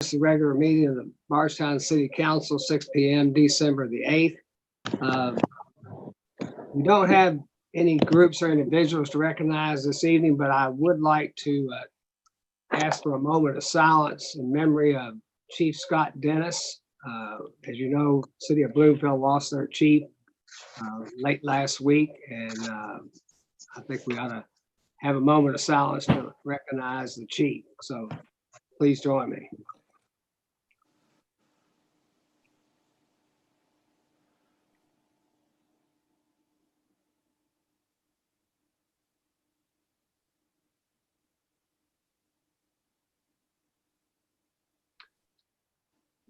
The regular meeting of the Bardstown City Council, 6 p.m., December the 8th. We don't have any groups or individuals to recognize this evening, but I would like to ask for a moment of silence in memory of Chief Scott Dennis. As you know, City of Bloomfield lost their chief late last week, and I think we ought to have a moment of silence to recognize the chief. So please join me.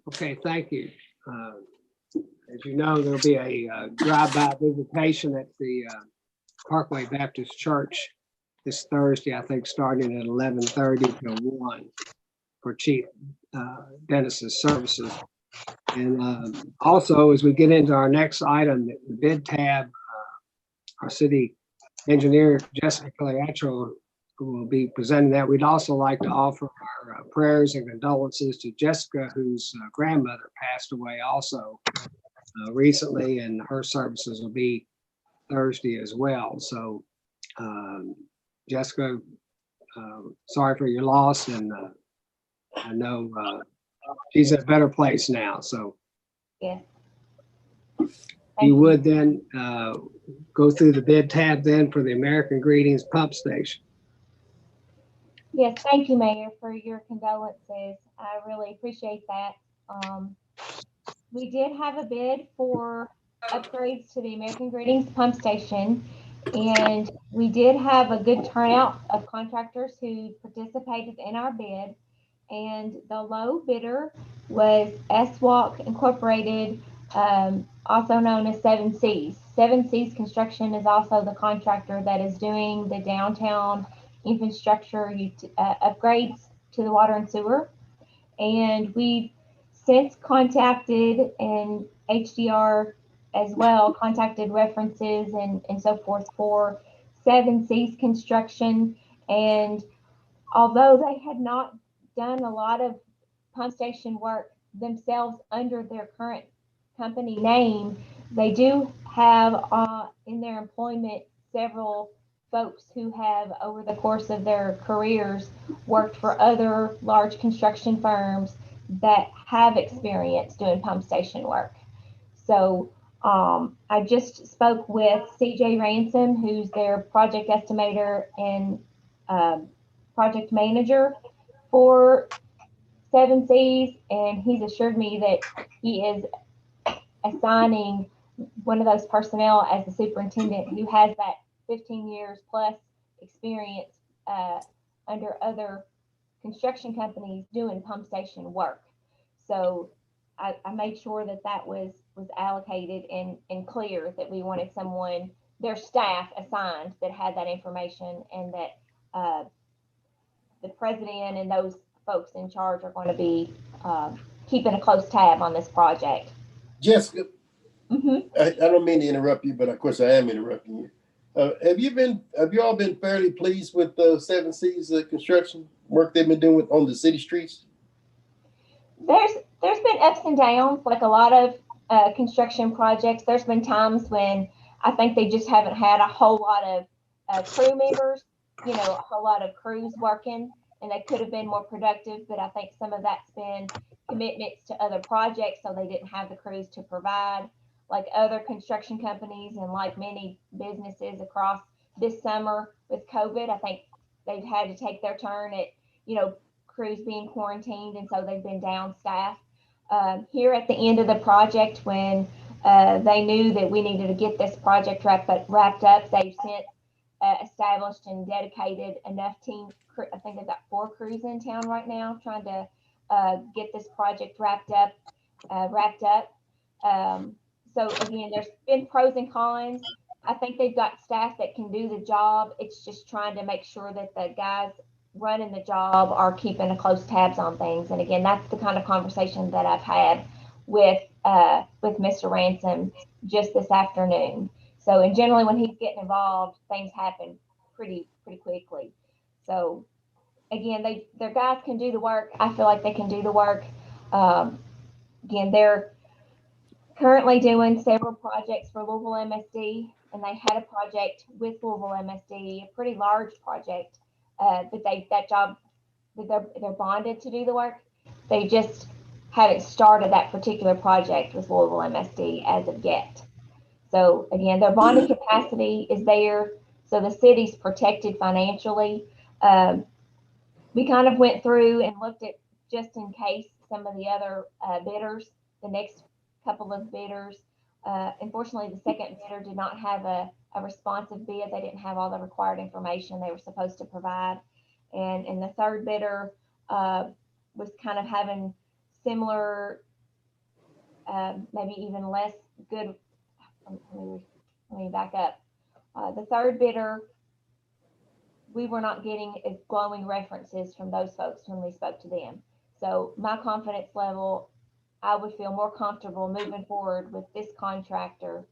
Okay, thank you. As you know, there'll be a drive-by visitation at the Parkway Baptist Church this Thursday, I think, starting at 11:30 to 1 for Chief Dennis's services. And also, as we get into our next item, the bid tab, our city engineer, Jessica Cleatro, will be presenting that. We'd also like to offer our prayers and condolences to Jessica, whose grandmother passed away also recently, and her services will be Thursday as well. So Jessica, sorry for your loss, and I know she's in a better place now. So yeah, you would then go through the bid tab then for the American Greetings pump station. yes, thank you, Mayor, for your condolences. I really appreciate that. We did have a bid for upgrades to the American Greetings pump station, and we did have a good turnout of contractors who participated in our bid. And the low bidder was SWalk Incorporated, also known as 7Cs. 7Cs Construction is also the contractor that is doing the downtown infrastructure upgrades to the water and sewer. And we've since contacted, and HDR as well, contacted references and so forth for 7Cs Construction. And although they had not done a lot of pump station work themselves under their current company name, they do have in their employment several folks who have, over the course of their careers, worked for other large construction firms that have experience doing pump station work. So I just spoke with CJ Ransom, who's their project estimator and project manager for 7Cs, and he's assured me that he is assigning one of those personnel as the superintendent who has that 15 years plus experience under other construction companies doing pump station work. So I made sure that that was allocated and clear, that we wanted someone, their staff assigned, that had that information, and that the president and those folks in charge are going to be keeping a close tab on this project. Jessica, Mm-hmm. I don't mean to interrupt you, but of course I am interrupting you. Have you all been fairly pleased with the 7Cs construction work they've been doing on the city streets? There's been ups and downs, like a lot of construction projects. There's been times when I think they just haven't had a whole lot of crew members, a whole lot of crews working, and they could have been more productive. But I think some of that's been commitments to other projects, so they didn't have the crews to provide. Like other construction companies and like many businesses across this summer with COVID, I think they've had to take their turn at, crews being quarantined, and so they've been down staffed. Here at the end of the project, when they knew that we needed to get this project wrapped up, they've since established and dedicated enough team. I think they've got 4 crews in town right now trying to get this project wrapped up. So again, there's been pros and cons. I think they've got staff that can do the job. It's just trying to make sure that the guys running the job are keeping a close tabs on things. And again, that's the kind of conversation that I've had with Mr. Ransom just this afternoon. So, and generally when he's getting involved, things happen pretty quickly. So again, their guys can do the work. I feel like they can do the work. Again, they're currently doing several projects for Louisville MSD, and they had a project with Louisville MSD, a pretty large project. But that job, they're bonded to do the work. They just haven't started that particular project with Louisville MSD as of yet. So again, their bonding capacity is there, so the city's protected financially. We kind of went through and looked at, just in case, some of the other bidders, the next couple of bidders. Unfortunately, the second bidder did not have a responsive bid. They didn't have all the required information they were supposed to provide. And the third bidder was kind of having similar, maybe even less good. Let me back up. The third bidder, we were not getting as glowing references from those folks when we spoke to them. So my confidence level, I would feel more comfortable moving forward with this contractor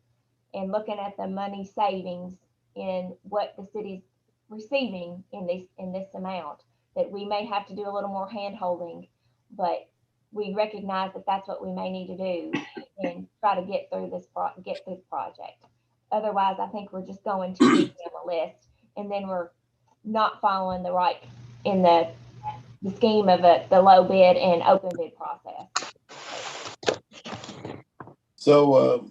and looking at the money savings in what the city's receiving in this amount. That we may have to do a little more hand holding, but we recognize that that's what we may need to do and try to get through this project. Otherwise, I think we're just going too deep on the list, and then we're not following the right in the scheme of the low bid and open bid process. So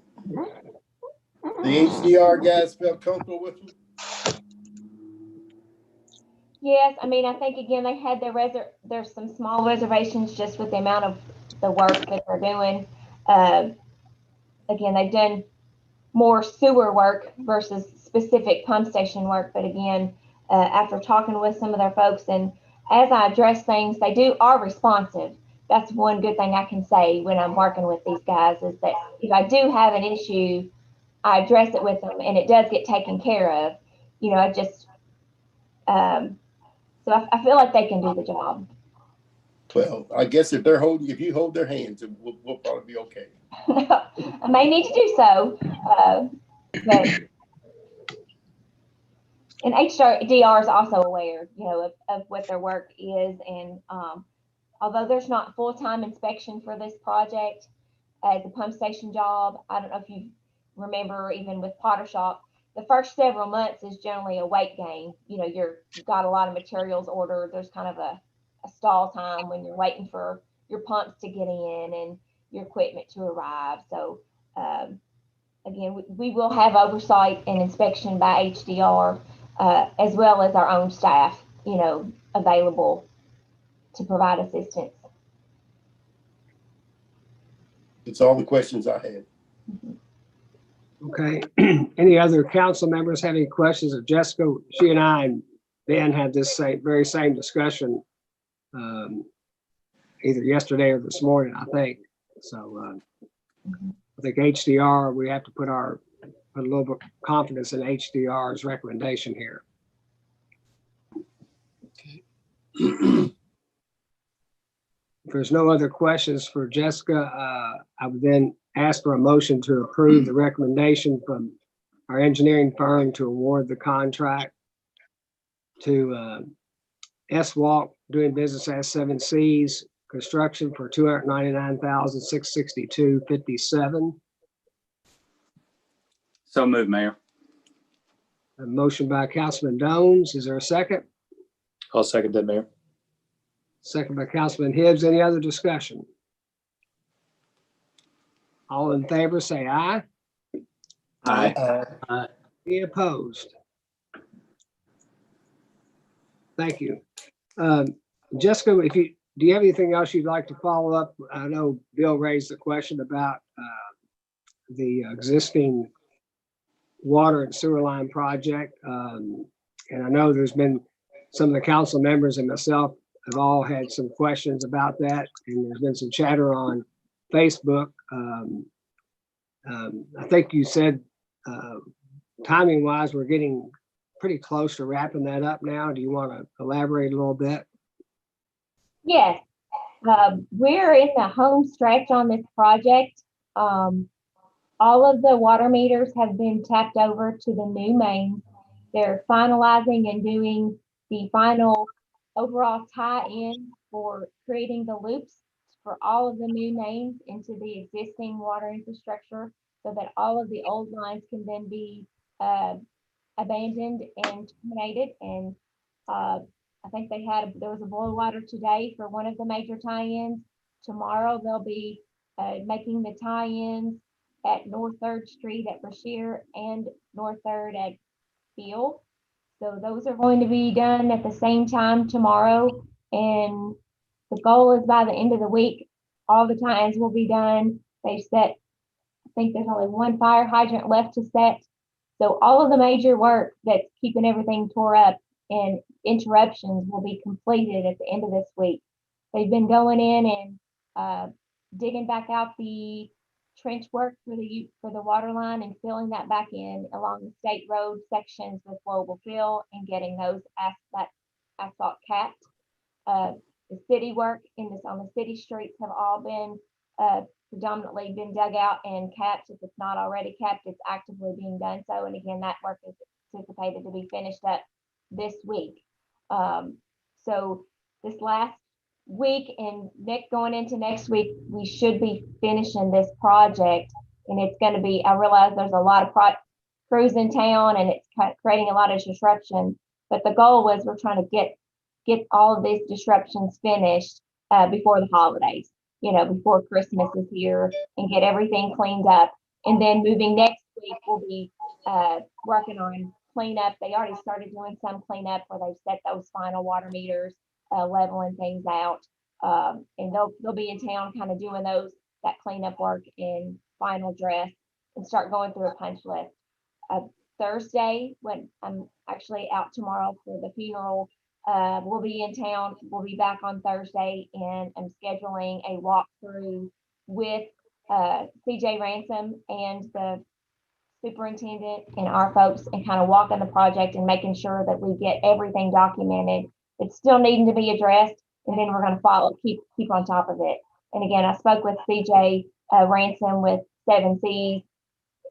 the HDR guys felt comfortable with them? Yes, I mean, I think again they had there's some small reservations just with the amount of the work that they're doing. Again, they've done more sewer work versus specific pump station work, but again, after talking with some of their folks and as I address things, they are responsive. That's one good thing I can say when I'm working with these guys is that if I do have an issue, I address it with them and it does get taken care of. You know, I just, so I feel like they can do the job. Well, I guess if you hold their hands, we'll probably be okay. I may need to do so, but and HDR is also aware, you know, of what their work is, and although there's not full-time inspection for this project as a pump station job, I don't know if you remember, even with Potter Shop, the first several months is generally a wait game. You know, you've got a lot of materials ordered. There's kind of a stall time when you're waiting for your pumps to get in and your equipment to arrive. So again, we will have oversight and inspection by HDR, as well as our own staff, you know, available to provide assistance. That's all the questions I had. Okay. Any other council members have any questions of Jessica? She and I and Ben had this very same discussion either yesterday or this morning, I think. So I think HDR, we have to put a little bit of confidence in HDR's recommendation here. If there's no other questions for Jessica, I would then ask for a motion to approve the recommendation from our engineering firm to award the contract to S-Walk, doing business as 7 Cs, construction for $299,662.57. So moved, Mayor. A motion by Councilman Jones. Is there a second? I'll second that, Mayor. Second by Councilman Hibbs. Any other discussion? All in favor, say aye. Aye. Any opposed? Thank you. Jessica, do you have anything else you'd like to follow up? I know Bill raised the question about the existing water and sewer line project. And I know there's been some of the council members and myself have all had some questions about that. And there's been some chatter on Facebook. I think you said timing wise, we're getting pretty close to wrapping that up now. Do you want to elaborate a little bit? Yes, we're in the home stretch on this project. All of the water meters have been tapped over to the new main. They're finalizing and doing the final overall tie-in for creating the loops for all of the new mains into the existing water infrastructure so that all of the old lines can then be abandoned and terminated. And I think there was a boil water today for one of the major tie-ins. Tomorrow they'll be making the tie-ins at North 3rd Street at Brashear and North 3rd at Beale. So those are going to be done at the same time tomorrow. And the goal is by the end of the week, all the tie-ins will be done. They've set, I think there's only one fire hydrant left to set. So all of the major work that's keeping everything tore up and interruptions will be completed at the end of this week. They've been going in and digging back out the trench work for the water line and filling that back in along the state road sections with flowable fill and getting those asphalt capped. The city work on the city streets have all been predominantly been dug out and capped. If it's not already capped, it's actively being done so. And again, that work is anticipated to be finished up this week. So this last week and going into next week, we should be finishing this project. And it's going to be, I realize there's a lot of crews in town and it's creating a lot of disruption. But the goal was we're trying to get all of these disruptions finished before the holidays, before Christmas is here, and get everything cleaned up. And then moving next week, we'll be working on cleanup. They already started doing some cleanup where they've set those final water meters, leveling things out. And they'll be in town kind of doing that cleanup work in final dress and start going through a punch list. Thursday, when I'm actually out tomorrow for the funeral, we'll be in town. We'll be back on Thursday, and I'm scheduling a walkthrough with CJ Ransom and the superintendent and our folks, and kind of walking the project and making sure that we get everything documented. It's still needing to be addressed, and then we're going to keep on top of it. And again, I spoke with CJ Ransom with 7Cs,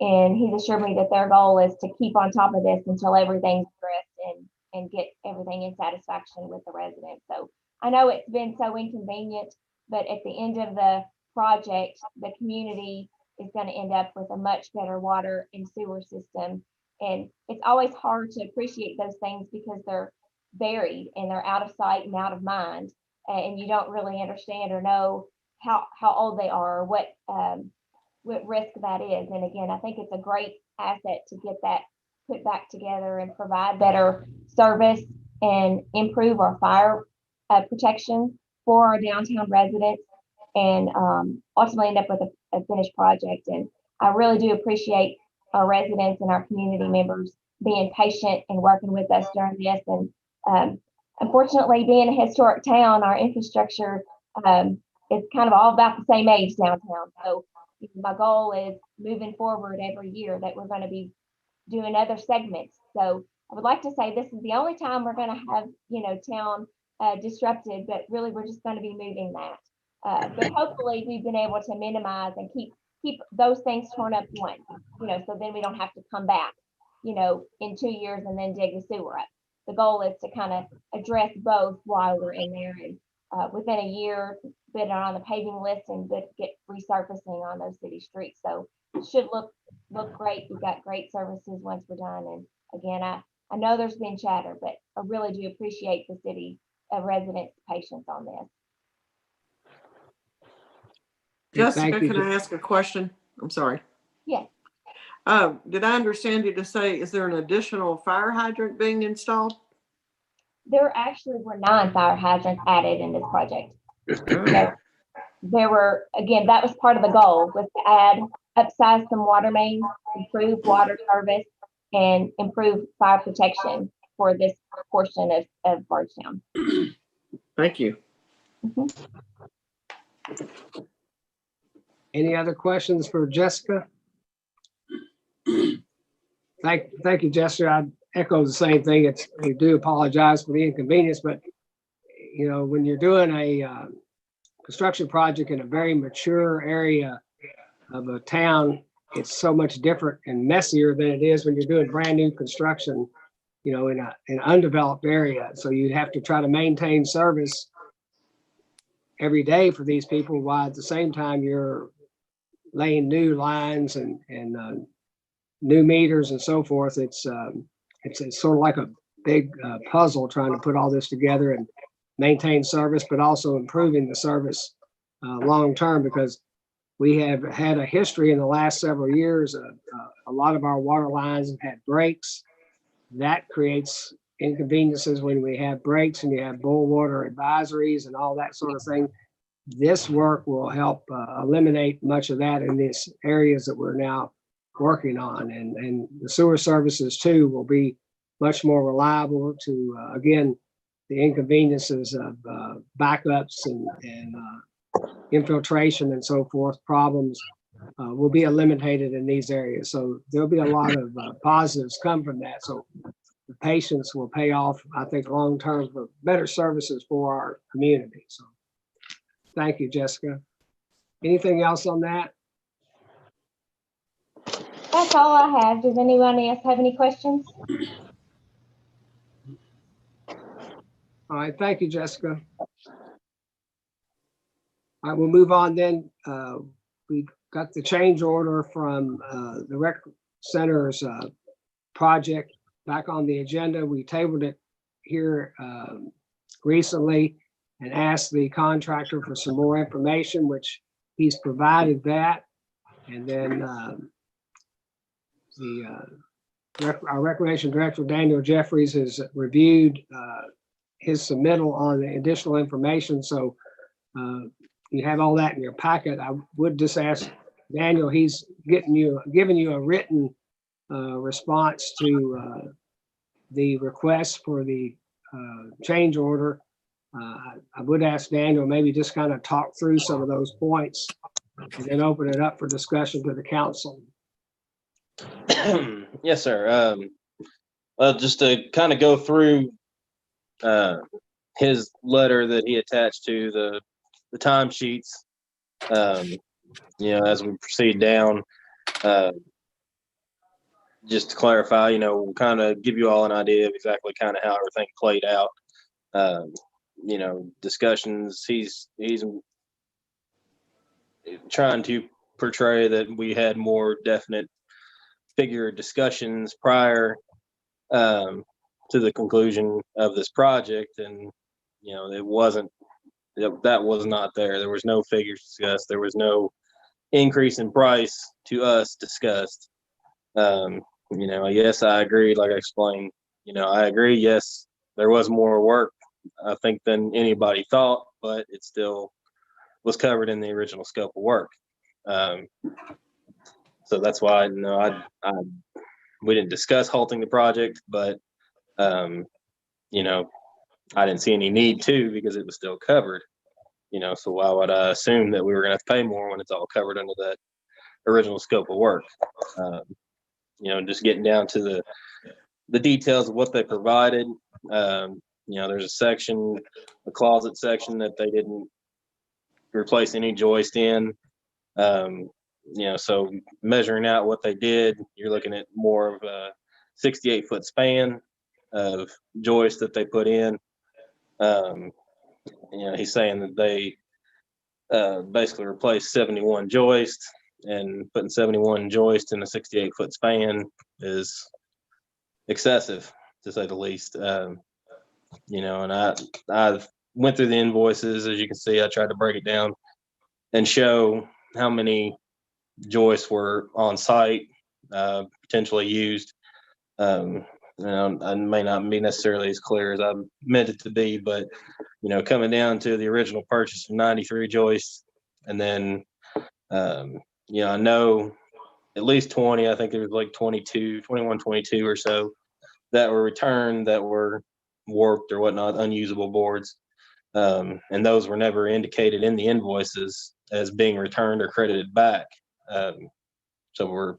and he's assured me that their goal is to keep on top of this until everything's addressed and get everything in satisfaction with the residents. So I know it's been so inconvenient, but at the end of the project, the community is going to end up with a much better water and sewer system. And it's always hard to appreciate those things because they're buried and they're out of sight and out of mind. And you don't really understand or know how old they are or what risk that is. And again, I think it's a great asset to get that put back together and provide better service and improve our fire protection for our downtown residents, and ultimately end up with a finished project. And I really do appreciate our residents and our community members being patient and working with us during this. And unfortunately, being a historic town, our infrastructure is kind of all about the same age downtown. So my goal is moving forward every year that we're going to be doing other segments. So I would like to say this is the only time we're going to have, town disrupted, but really we're just going to be moving that. But hopefully we've been able to minimize and keep those things torn up once, so then we don't have to come back, in 2 years and then dig the sewer up. The goal is to kind of address both while we're in there, and within a year, been on the paving list and get resurfacing on those city streets. So it should look great. We've got great services once we're done. And again, I know there's been chatter, but I really do appreciate the city residents' patience on this. Jessica, Thank you. can I ask a question? I'm sorry. Yes. Did I understand you to say, is there an additional fire hydrant being installed? There actually were 9 fire hydrants added in this project. There were, again, that was part of the goal, was to upsize some water mains, improve water service, and improve fire protection for this portion of Bardstown. Thank you. Any other questions for Jessica? Thank you, Jessica. I echo the same thing. We do apologize for the inconvenience, but when you're doing a construction project in a very mature area of a town, it's so much different and messier than it is when you're doing brand new construction in an undeveloped area. So you'd have to try to maintain service every day for these people, while at the same time you're laying new lines and new meters and so forth. It's sort of like a big puzzle trying to put all this together and maintain service, but also improving the service long term, because we have had a history in the last several years. A lot of our water lines have had breaks. That creates inconveniences when we have breaks and you have boil water advisories and all that sort of thing. This work will help eliminate much of that in these areas that we're now working on. And the sewer services too will be much more reliable to, again, the inconveniences of backups and infiltration and so forth problems will be eliminated in these areas. So there'll be a lot of positives come from that. So the patients will pay off, I think, long term for better services for our community. So thank you, Jessica. Anything else on that? That's all I have. Does anyone else have any questions? All right, thank you, Jessica. All right, we'll move on then. We got the change order from the rec center's project back on the agenda. We tabled it here recently and asked the contractor for some more information, which he's provided that. And then our recreation director, Daniel Jeffries, has reviewed his submittal on the additional information. So you have all that in your packet. I would just ask Daniel, he's giving you a written response to the request for the change order. I would ask Daniel maybe just kind of talk through some of those points and then open it up for discussion to the council. Yes, sir. Just to kind of go through his letter that he attached to the timesheets, as we proceed down, just to clarify, we'll kind of give you all an idea of exactly kind of how everything played out. Discussions, he's trying to portray that we had more definite figure discussions prior to the conclusion of this project, and it wasn't, that was not there. There was no figures discussed. There was no increase in price to us discussed. Yes, I agree. Like I explained, I agree. Yes, there was more work, I think, than anybody thought, but it still was covered in the original scope of work. So that's why, we didn't discuss halting the project, but, I didn't see any need to, because it was still covered, so why would I assume that we were going to have to pay more when it's all covered under that original scope of work? Just getting down to the details of what they provided. There's a section, a closet section, that they didn't replace any joist in. So measuring out what they did, you're looking at more of a 68-foot span of joist that they put in. He's saying that they basically replaced 71 joists, and putting 71 joists in a 68-foot span is excessive, to say the least. And I went through the invoices. As you can see, I tried to break it down and show how many joists were on site, potentially used. I may not be necessarily as clear as I meant it to be, but coming down to the original purchase of 93 joists, and then I know at least 20, I think there was like 21, 22 or so that were returned, that were warped or whatnot, unusable boards. And those were never indicated in the invoices as being returned or credited back. So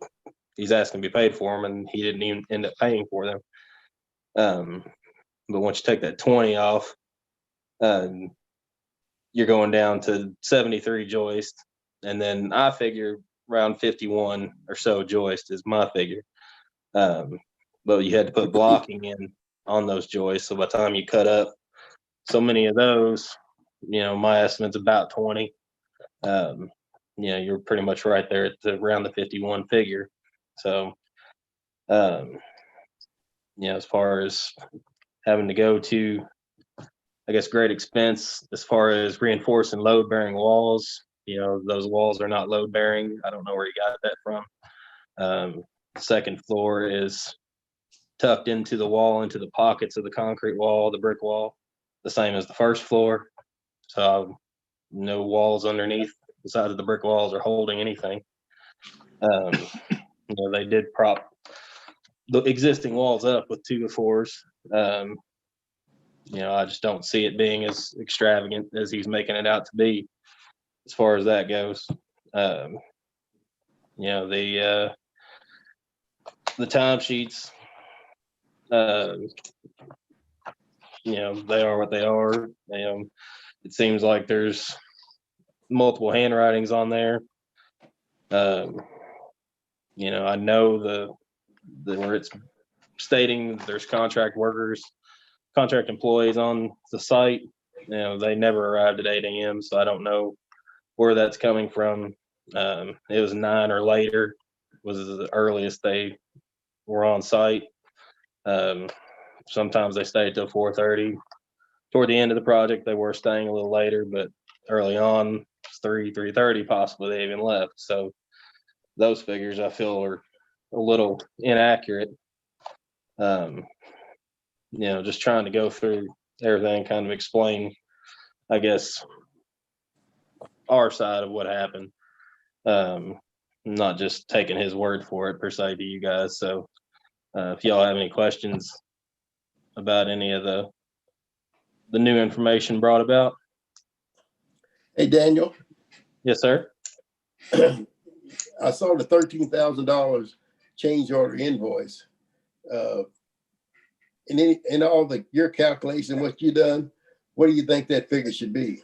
he's asking to be paid for them, and he didn't even end up paying for them. But once you take that 20 off, you're going down to 73 joists. And then I figure around 51 or so joist is my figure. but you had to put blocking in on those joists. So by the time you cut up so many of those, my estimate's about 20. You're pretty much right there at around the 51 figure. So, as far as having to go to, I guess, great expense as far as reinforcing load bearing walls, those walls are not load bearing. I don't know where you got that from. Second floor is tucked into the wall, into the pockets of the concrete wall, the brick wall, the same as the first floor. So no walls underneath the side of the brick walls are holding anything. They did prop the existing walls up with 2x4s. I just don't see it being as extravagant as he's making it out to be as far as that goes. The timesheets, they are what they are. It seems like there's multiple handwritings on there. I know the where it's stating there's contract workers, contract employees on the site. They never arrived at 8 a.m. So I don't know where that's coming from. It was 9 or later was the earliest they were on site. Sometimes they stayed till 4:30. Toward the end of the project, they were staying a little later, but early on, it's 3:30 possibly they even left. So those figures I feel are a little inaccurate. Just trying to go through everything, kind of explain, I guess, our side of what happened. Not just taking his word for it per se to you guys. So if y'all have any questions about any of the new information brought about. Hey, Daniel. Yes, sir. I saw the $13,000 change order invoice. In all your calculation, what you done, what do you think that figure should be?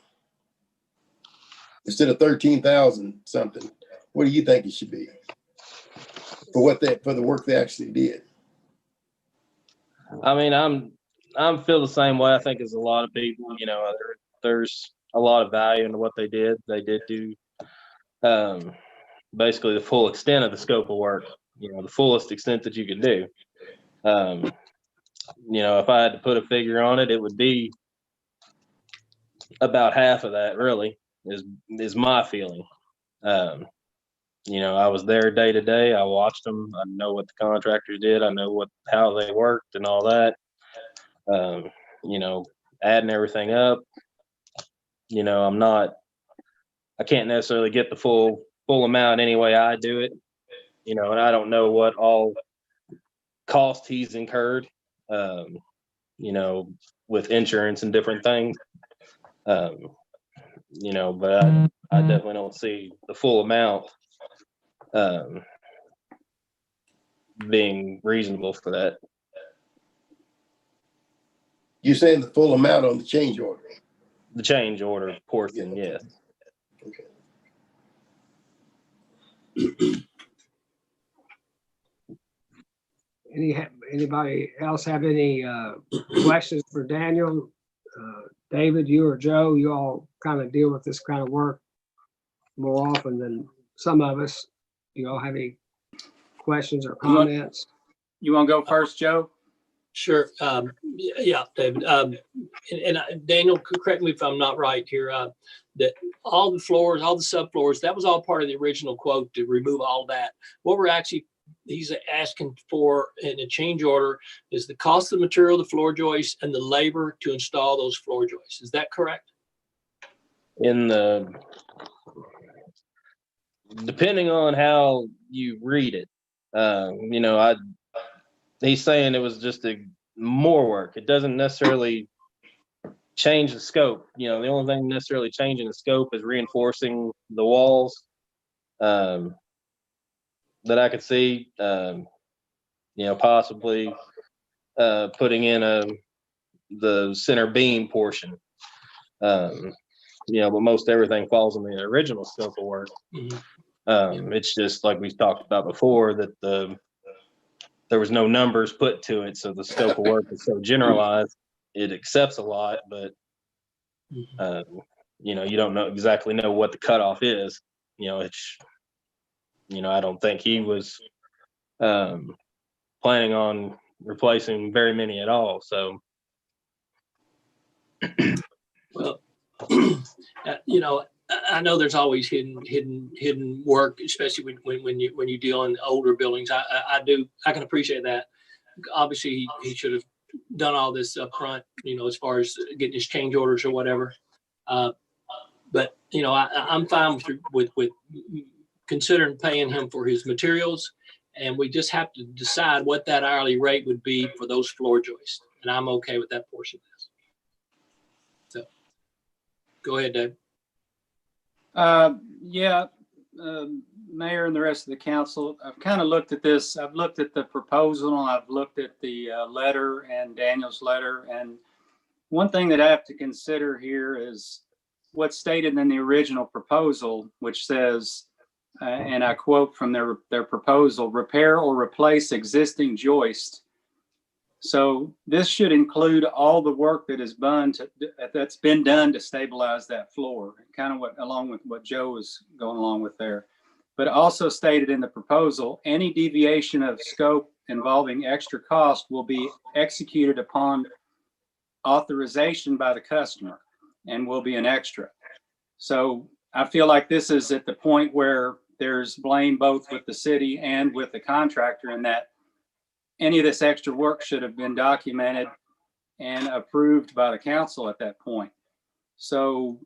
Instead of 13,000 something, what do you think it should be for the work they actually did? I mean, I'm feel the same way. I think as a lot of people, there's a lot of value into what they did. They did do basically the full extent of the scope of work, the fullest extent that you could do. If I had to put a figure on it, it would be about half of that, really, is my feeling. I was there day to day. I watched them. I know what the contractors did. I know how they worked and all that. Adding everything up, I can't necessarily get the full amount any way I do it, and I don't know what all cost he's incurred, with insurance and different things. But I definitely don't see the full amount being reasonable for that. You're saying the full amount on the change order? The change order portion, Yeah, yes. Okay. Anybody else have any questions for Daniel? David, you or Joe, you all kind of deal with this kind of work more often than some of us. Do you all have any questions or comments? You want to go first, Joe? Sure. Yeah, David. Daniel, correct me if I'm not right here. That all the floors, all the subfloors, that was all part of the original quote to remove all that. What he's asking for in a change order is the cost of the material, the floor joists, and the labor to install those floor joists. Is that correct? Depending on how you read it, he's saying it was just more work. It doesn't necessarily change the scope. The only thing necessarily changing the scope is reinforcing the walls that I could see. Possibly putting in the center beam portion. But most everything falls in the original scope of work. Mm-hmm. It's just like we talked about before that there was no numbers put to it, so the scope of work is so generalized. It accepts a lot, but you know, you don't exactly know what the cutoff is. You know, it's, you know, I don't think he was planning on replacing very many at all. So, Well, you know, I know there's always hidden work, especially when you deal in older buildings. I can appreciate that. Obviously, he should have done all this up front, you know, as far as getting his change orders or whatever. But you know, I'm fine with considering paying him for his materials, and we just have to decide what that hourly rate would be for those floor joists, and I'm okay with that portion of this. So, go ahead, Dave. Yeah, Mayor and the rest of the council, I've kind of looked at this. I've looked at the proposal, I've looked at the letter and Daniel's letter. And one thing that I have to consider here is what's stated in the original proposal, which says, and I quote from their proposal, repair or replace existing joist. So this should include all the work that is that's been done to stabilize that floor, kind of along with what Joe was going along with there. But also stated in the proposal, any deviation of scope involving extra cost will be executed upon authorization by the customer and will be an extra. So I feel like this is at the point where there's blame both with the city and with the contractor, in that any of this extra work should have been documented and approved by the council at that point. So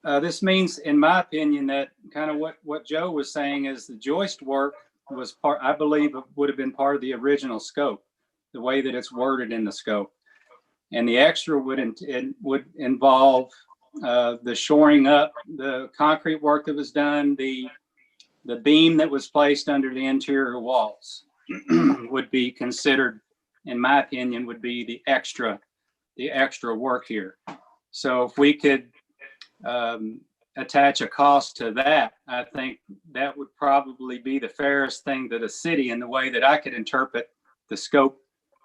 this means, in my opinion, that kind of what Joe was saying is the joist work was I believe it would have been part of the original scope, the way that it's worded in the scope. And the extra would involve the shoring up, the concrete work that was done, the beam that was placed under the interior walls would be considered, in my opinion, would be the extra work here. So if we could attach a cost to that, I think that would probably be the fairest thing to the city, in the way that I could interpret the scope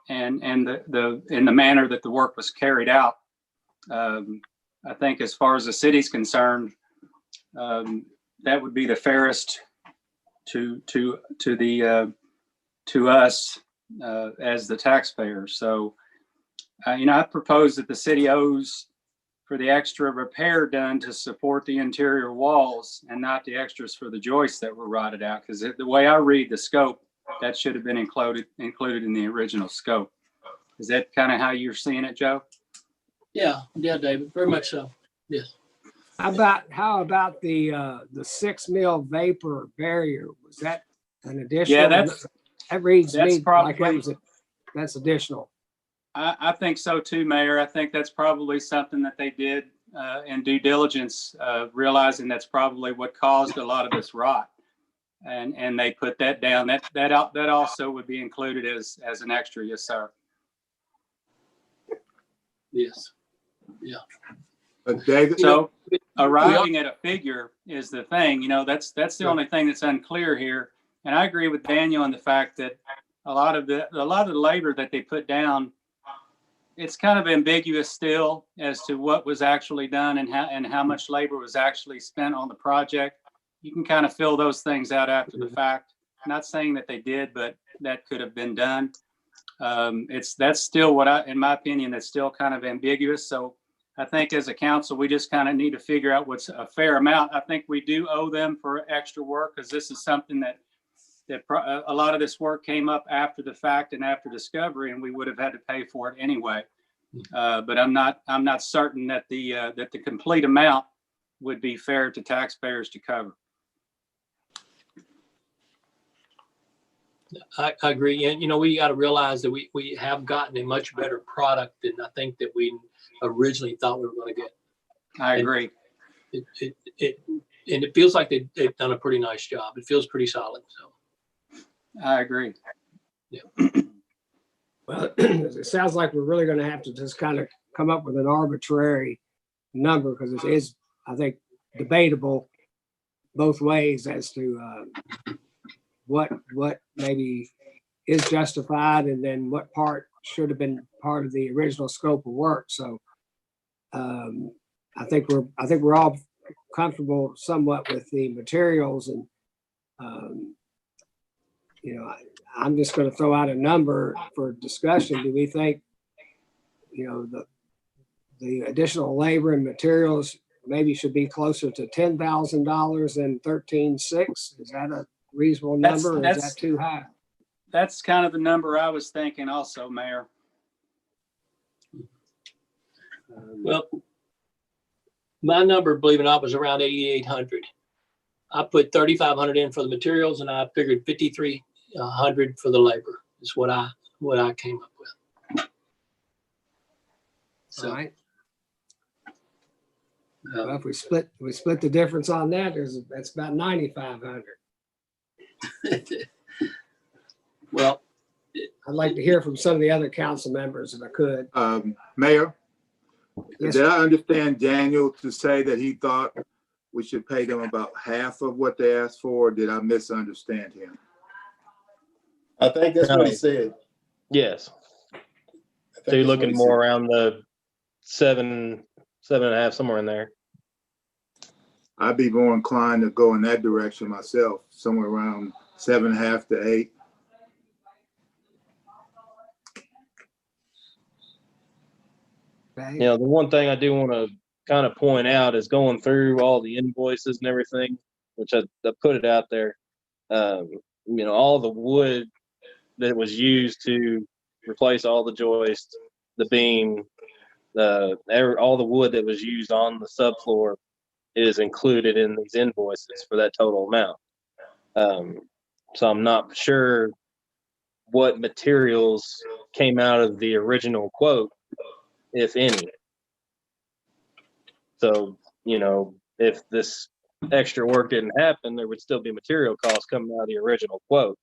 and in the manner that the work was carried out. I think as far as the city's concerned, that would be the fairest to us as the taxpayers. So, you know, I propose that the city owes for the extra repair done to support the interior walls, and not the extras for the joists that were rotted out. Because the way I read the scope, that should have been included in the original scope. Is that kind of how you're seeing it, Joe? Yeah, David, very much so. Yes. How about the 6 mil vapor barrier? Was that an additional? Yeah, that reads to me probably, like that's additional. I think so too, Mayor. I think that's probably something that they did in due diligence, realizing that's probably what caused a lot of this rot. And they put that down. That also would be included as an extra. Yes, sir. Yes. Yeah. David, So arriving at a figure is the thing. You know, that's the only thing that's unclear here. And I agree with Daniel on the fact that a lot of the labor that they put down, it's kind of ambiguous still as to what was actually done and how much labor was actually spent on the project. You can kind of fill those things out after the fact. Not saying that they did, but that could have been done. That's still in my opinion, that's still kind of ambiguous. So I think as a council, we just kind of need to figure out what's a fair amount. I think we do owe them for extra work, because this is something that a lot of this work came up after the fact and after discovery, and we would have had to pay for it anyway. But I'm not certain that the complete amount would be fair to taxpayers to cover. I agree. And, you know, we got to realize that we have gotten a much better product than I think that we originally thought we were going to get. I agree. And it feels like they've done a pretty nice job. It feels pretty solid. So I agree. Yeah. Well, it sounds like we're really going to have to just kind of come up with an arbitrary number, because it is, I think, debatable both ways as to what maybe is justified and then what part should have been part of the original scope of work. So I think we're all comfortable somewhat with the materials and I'm just going to throw out a number for discussion. Do we think, the additional labor and materials maybe should be closer to $10,000 than 13,600? Is that a reasonable number, or is that too high? That's kind of the number I was thinking also, Mayor. Well, my number, believe it or not, was around 8,800. I put 3,500 in for the materials, and I figured 5,300 for the labor is what I came up with. So, All right. Well, if we split the difference on that, that's about 9,500. well, I'd like to hear from some of the other council members if I could. Mayor, Yes. did I understand Daniel to say that he thought we should pay them about half of what they asked for? Or did I misunderstand him? I think that's what he said. Yes. I think So you're that's what looking he more said. around the 7.5, somewhere in there. I'd be more inclined to go in that direction myself, somewhere around 7.5 to 8. Okay. The one thing I do want to kind of point out is going through all the invoices and everything, which I put it out there. All the wood that was used to replace all the joists, the beam, all the wood that was used on the subfloor is included in these invoices for that total amount. So I'm not sure what materials came out of the original quote, if any. So, if this extra work didn't happen, there would still be material costs coming out of the original quote.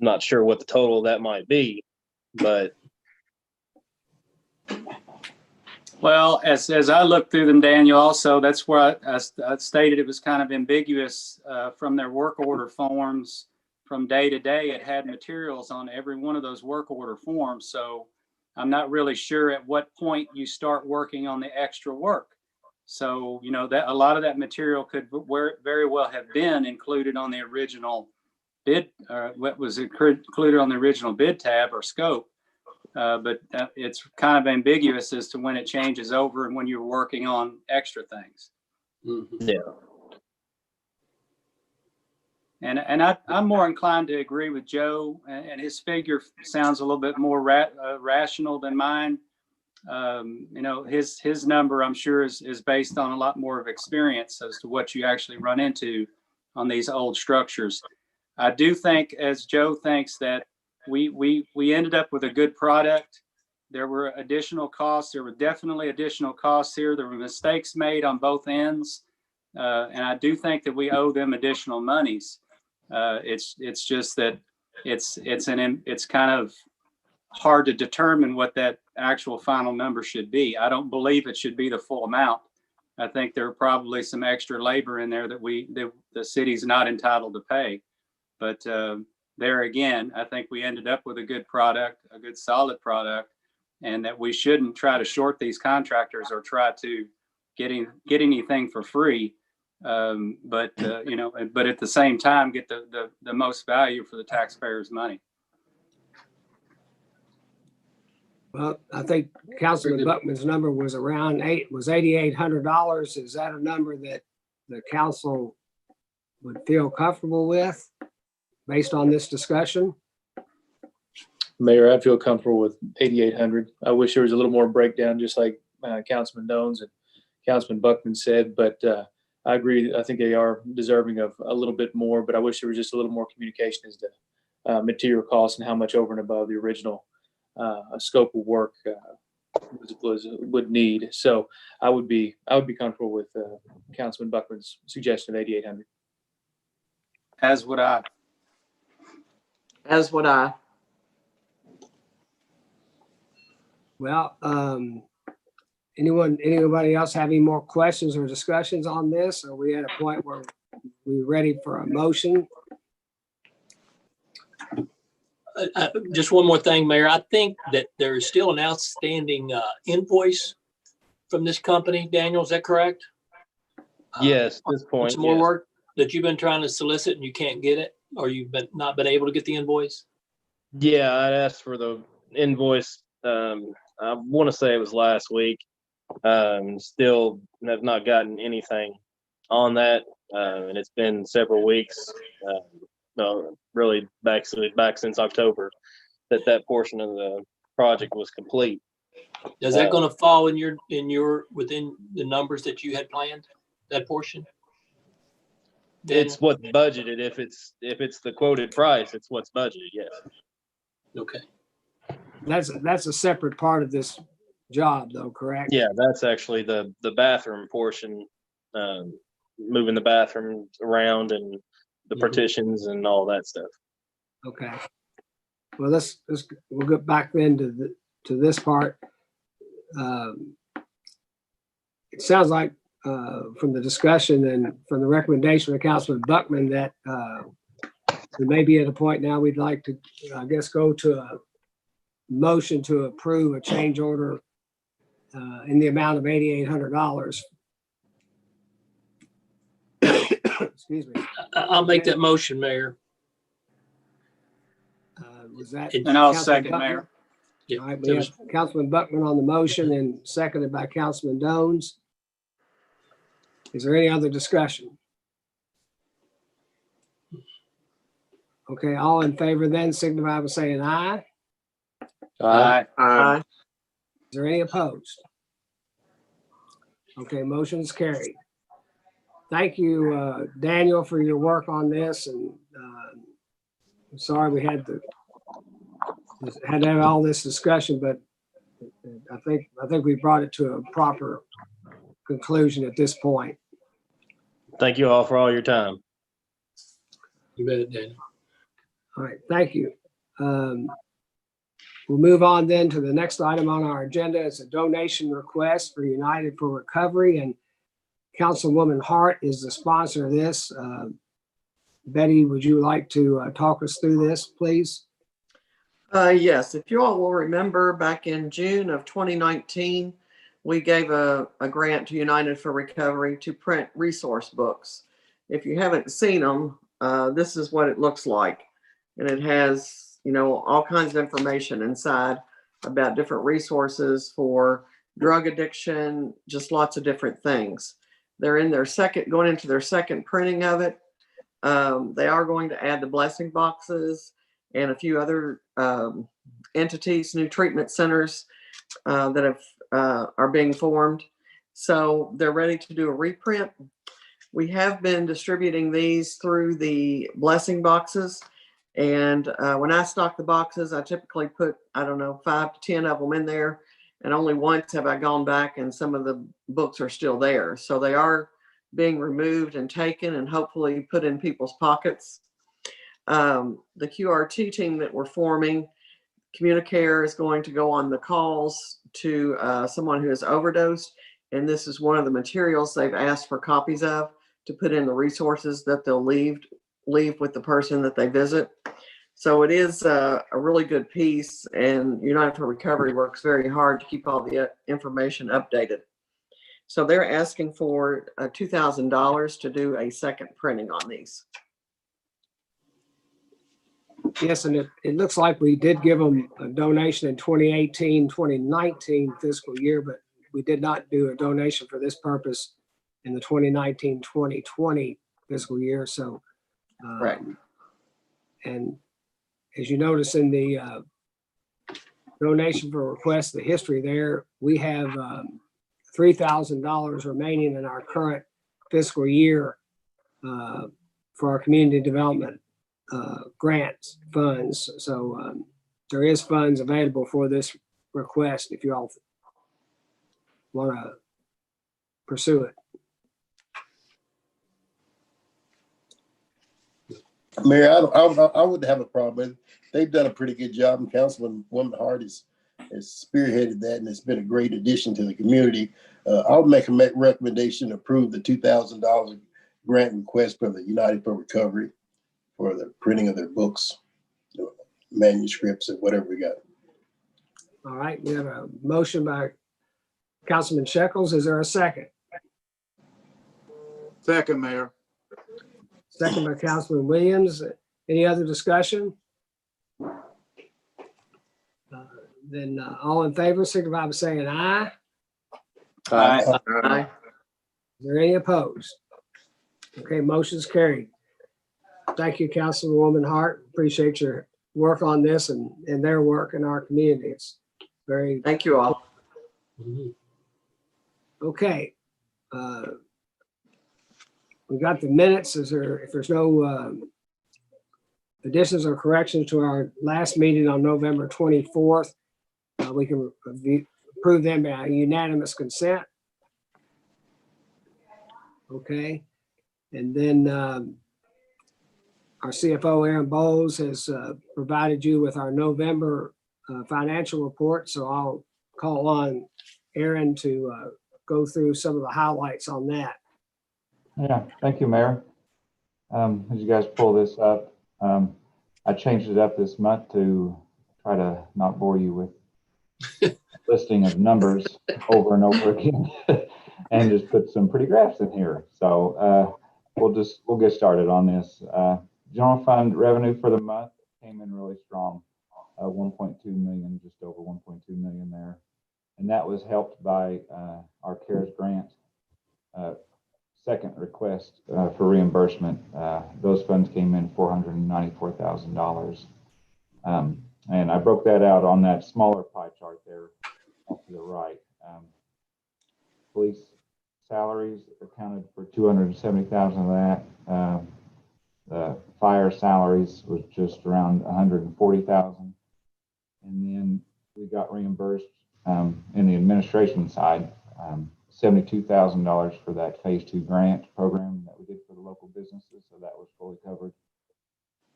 I'm not sure what the total of that might be, but Well, as I looked through them, Daniel, also, that's where I stated it was kind of ambiguous from their work order forms. From day to day, it had materials on every one of those work order forms. So I'm not really sure at what point you start working on the extra work. So, that a lot of that material could very well have been included on the original bid, what was included on the original bid tab or scope. But it's kind of ambiguous as to when it changes over and when you're working on extra things. yeah. And I'm more inclined to agree with Joe, and his figure sounds a little bit more rational than mine. His number, I'm sure, is based on a lot more of experience as to what you actually run into on these old structures. I do think, as Joe thinks, that we ended up with a good product. There were additional costs. There were definitely additional costs here. There were mistakes made on both ends. And I do think that we owe them additional monies. It's just that it's kind of hard to determine what that actual final number should be. I don't believe it should be the full amount. I think there are probably some extra labor in there that the city's not entitled to pay. But there again, I think we ended up with a good product, a good solid product, and that we shouldn't try to short these contractors or try to get anything for free. But at the same time, get the most value for the taxpayers' money. Well, I think Councilman Buckman's number was around $8,800. Is that a number that the council would feel comfortable with based on this discussion? Mayor, I feel comfortable with 8,800. I wish there was a little more breakdown, just like Councilman Dones and Councilman Buckman said, but I agree. I think they are deserving of a little bit more, but I wish there was just a little more communication as to material costs and how much over and above the original scope of work would need. So I would be comfortable with Councilman Buckman's suggestion of 8,800. As would I. As would I. Well, anybody else have any more questions or discussions on this? Are we at a point where we're ready for a motion? Just one more thing, Mayor. I think that there is still an outstanding invoice from this company. Daniel, is that correct? Yes, at this point, Some more yes. work that you've been trying to solicit and you can't get it, or you've not been able to get the invoice? Yeah, I'd asked for the invoice. I want to say it was last week. Still have not gotten anything on that, and it's been several weeks. No, really back since October that portion of the project was complete. Is that going to fall within the numbers that you had planned, that portion? It's what's budgeted. If it's the quoted price, it's what's budgeted. Yes. Okay. That's a separate part of this job though, correct? Yeah, that's actually the bathroom portion, moving the bathrooms around and the partitions and all that stuff. Okay. Well, we'll get back then to this part. It sounds like from the discussion and from the recommendation of Councilman Buckman that we may be at a point now we'd like to, I guess, go to a motion to approve a change order in the amount of $8,800. Excuse me. I'll make that motion, Mayor. Was that? And I'll Councilman second, Buckman? Mayor. Yeah, All right, we have Councilman Buckman on the motion and seconded by Councilman Dones. Is there any other discussion? Okay, all in favor then signify by saying aye. Aye. Aye. Is there any opposed? Okay, motion is carried. Thank you, Daniel, for your work on this, and I'm sorry we had to have all this discussion, but I think we brought it to a proper conclusion at this point. Thank you all for all your time. You bet, Daniel. All right, thank you. We'll move on then to the next item on our agenda. It's a donation request for United for Recovery, and Councilwoman Hart is the sponsor of this. Betty, would you like to talk us through this, please? Yes, if you all will remember, back in June of 2019, we gave a grant to United for Recovery to print resource books. If you haven't seen them, this is what it looks like. And it has, all kinds of information inside about different resources for drug addiction, just lots of different things. They're in their going into their second printing of it. They are going to add the blessing boxes and a few other entities, new treatment centers that are being formed. So they're ready to do a reprint. We have been distributing these through the blessing boxes. And when I stock the boxes, I typically put, 5 to 10 of them in there. And only once have I gone back and some of the books are still there. So they are being removed and taken and hopefully put in people's pockets. The QRT team that we're forming, Communicare, is going to go on the calls to someone who has overdosed. And this is one of the materials they've asked for copies of to put in the resources that they'll leave with the person that they visit. So it is a really good piece, and United for Recovery works very hard to keep all the information updated. So they're asking for $2,000 to do a second printing on these. Yes, and it looks like we did give them a donation in 2018, 2019 fiscal year, but we did not do a donation for this purpose in the 2019, 2020 fiscal year. So, Right. And as you notice in the donation for request, the history there, we have $3,000 remaining in our current fiscal year for our community development grants funds. So there is funds available for this request if you all want to pursue it. Mayor, I wouldn't have a problem with it. They've done a pretty good job, and Councilwoman Hart has spearheaded that, and it's been a great addition to the community. I'll make a recommendation to approve the $2,000 grant request for the United for Recovery for the printing of their books. manuscripts or whatever we got. All right, we have a motion by Councilman Shekels. Is there a second? Second, Mayor. Second by Councilman Williams. Any other discussion? Then all in favor, signify by saying aye. Aye. Aye. Is there any opposed? Okay, motion's carried. Thank you, Councilwoman Hart. Appreciate your work on this and their work in our community. It's very, Thank you all. okay. We got the minutes. If there's no additions or corrections to our last meeting on November 24th, we can approve them by unanimous consent. Okay. And then our CFO, Aaron Bowles, has provided you with our November financial report. So I'll call on Aaron to go through some of the highlights on that. Yeah, thank you, Mayor. As you guys pull this up, I changed it up this month to try to not bore you with listing of numbers over and over again and just put some pretty graphs in here. So we'll get started on this. General fund revenue for the month came in really strong, 1.2 million, just over 1.2 million there. And that was helped by our CARES grant second request for reimbursement. Those funds came in $494,000. And I broke that out on that smaller pie chart there off to the right. Police salaries accounted for 270,000 of that. The fire salaries was just around 140,000. And then we got reimbursed in the administration side, $72,000 for that phase 2 grant program that we did for the local businesses. So that was fully covered.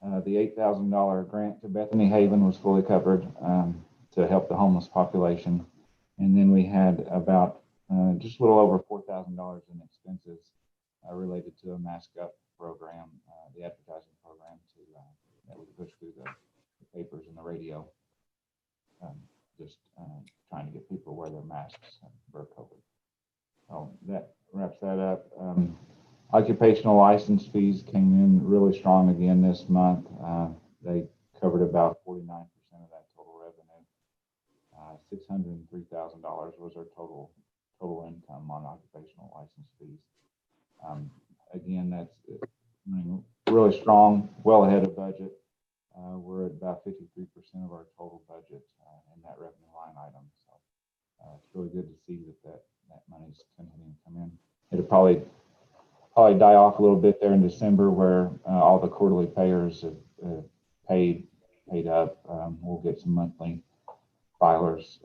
The $8,000 grant to Bethany Haven was fully covered to help the homeless population. And then we had about just a little over $4,000 in expenses related to a Mask Up program, the advertising program that we pushed through the papers and the radio, just trying to get people to wear their masks for COVID. So that wraps that up. Occupational license fees came in really strong again this month. They covered about 49% of that total revenue. $603,000 was our total income on occupational license fees. Again, that's really strong, well ahead of budget. We're at about 53% of our total budget in that revenue line item. So it's really good to see that money's continuing to come in. It'll probably die off a little bit there in December, where all the quarterly payers have paid up. We'll get some monthly filers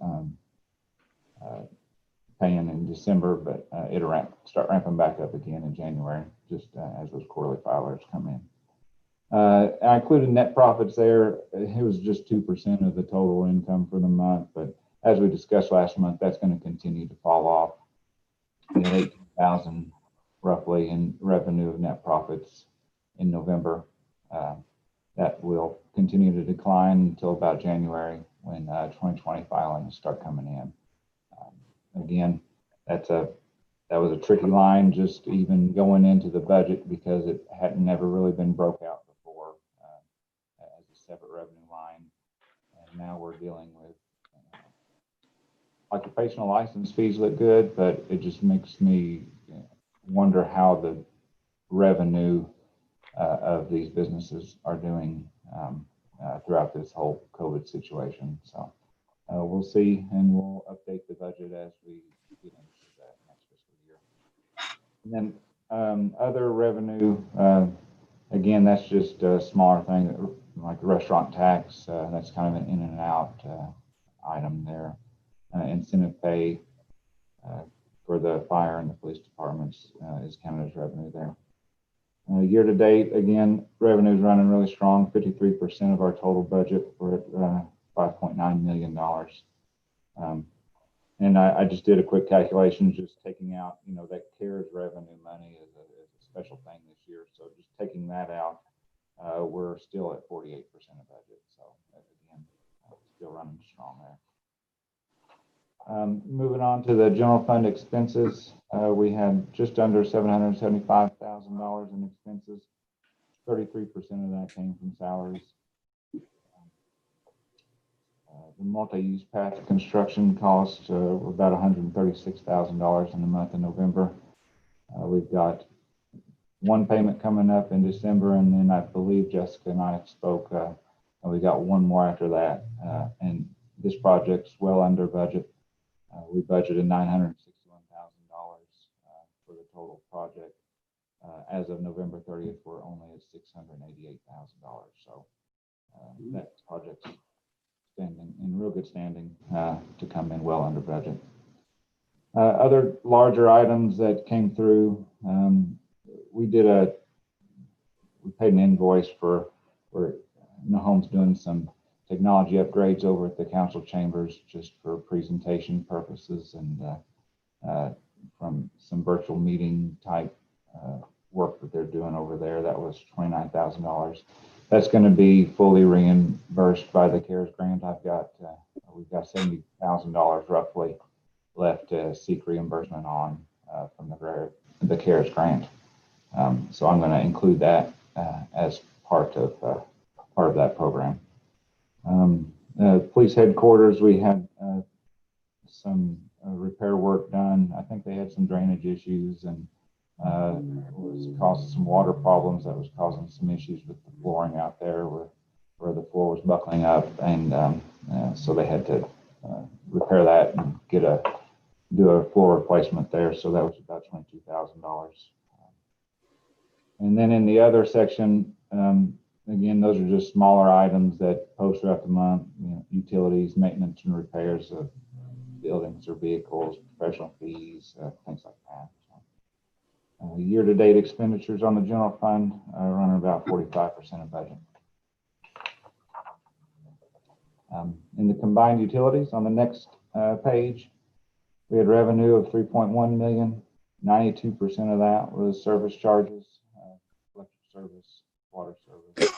paying in December, but it'll start ramping back up again in January, just as those quarterly filers come in. I included net profits there. It was just 2% of the total income for the month, but as we discussed last month, that's going to continue to fall off. We had 18,000 roughly in revenue of net profits in November. That will continue to decline until about January, when 2020 filings start coming in. Again, that was a tricky line, just even going into the budget, because it had never really been broke out before as a separate revenue line. And now we're dealing with occupational license fees look good, but it just makes me wonder how the revenue of these businesses are doing throughout this whole COVID situation. So we'll see, and we'll update the budget as we get into the next fiscal year. And then other revenue, again, that's just a smaller thing, like the restaurant tax. That's kind of an in and out item there. Incentive pay for the fire and the police departments is counted as revenue there. Year to date, again, revenue is running really strong, 53% of our total budget. We're at $5.9 million. And I just did a quick calculation, just taking out, that CARES revenue money is a special thing this year. So just taking that out, we're still at 48% of budget. So still running strong there. Moving on to the general fund expenses, we had just under $775,000 in expenses. 33% of that came from salaries. The multi-use path construction costs were about $136,000 in the month of November. We've got one payment coming up in December, and then I believe Jessica and I spoke, and we got one more after that. And this project's well under budget. We budgeted $961,000 for the total project. As of November 30th, we're only at $688,000. So that project's standing in real good standing to come in well under budget. Other larger items that came through, we paid an invoice for Nahome's doing some technology upgrades over at the council chambers just for presentation purposes and from some virtual meeting type work that they're doing over there. That was $29,000. That's going to be fully reimbursed by the CARES grant. We've got $70,000 roughly left to seek reimbursement on from the CARES grant. So I'm going to include that as part of that program. Police headquarters, we had some repair work done. I think they had some drainage issues and was causing some water problems. That was causing some issues with the flooring out there where the floor was buckling up, and so they had to repair that and do a floor replacement there. So that was about $22,000. And then in the other section, again, those are just smaller items that post throughout the month, utilities, maintenance and repairs of buildings or vehicles, professional fees, things like that. So, year-to-date expenditures on the general fund are running about 45% of budget. In the combined utilities on the next page, we had revenue of $3.1 million. 92% of that was service charges, electric service, water service.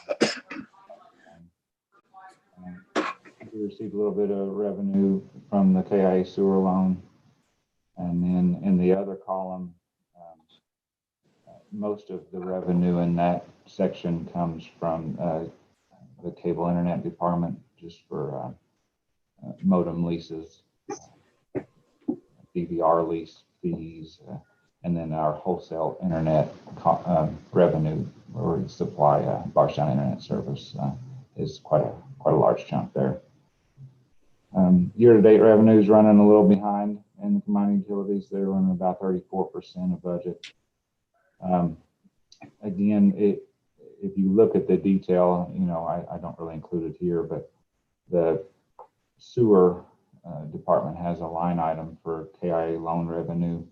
We received a little bit of revenue from the KIA sewer loan. And then in the other column, most of the revenue in that section comes from the cable internet department, just for modem leases, DVR lease fees, and then our wholesale internet revenue, where we supply Bardstown internet service, is quite a large chunk there. Year-to-date revenue is running a little behind in the combined utilities. They're running about 34% of budget. Again, if you look at the detail, I don't really include it here, but the sewer department has a line item for KIA loan revenue.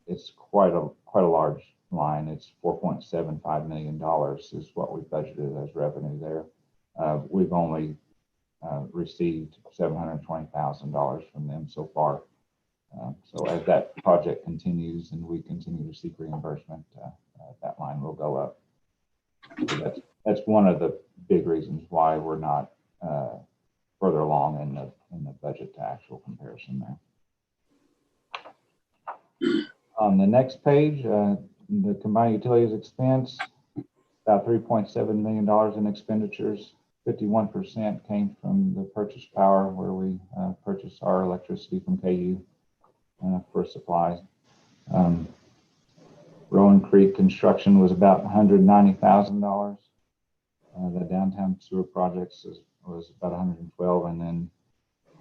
It's quite a large line. It's $4.75 million is what we budgeted as revenue there. We've only received $720,000 from them so far. So as that project continues and we continue to seek reimbursement, that line will go up. So that's one of the big reasons why we're not further along in the budget to actual comparison there. On the next page, the combined utilities expense, about $3.7 million in expenditures. 51% came from the purchase power, where we purchase our electricity from KU for supplies. Rowan Creek construction was about $190,000. The downtown sewer projects was about $112,000, and then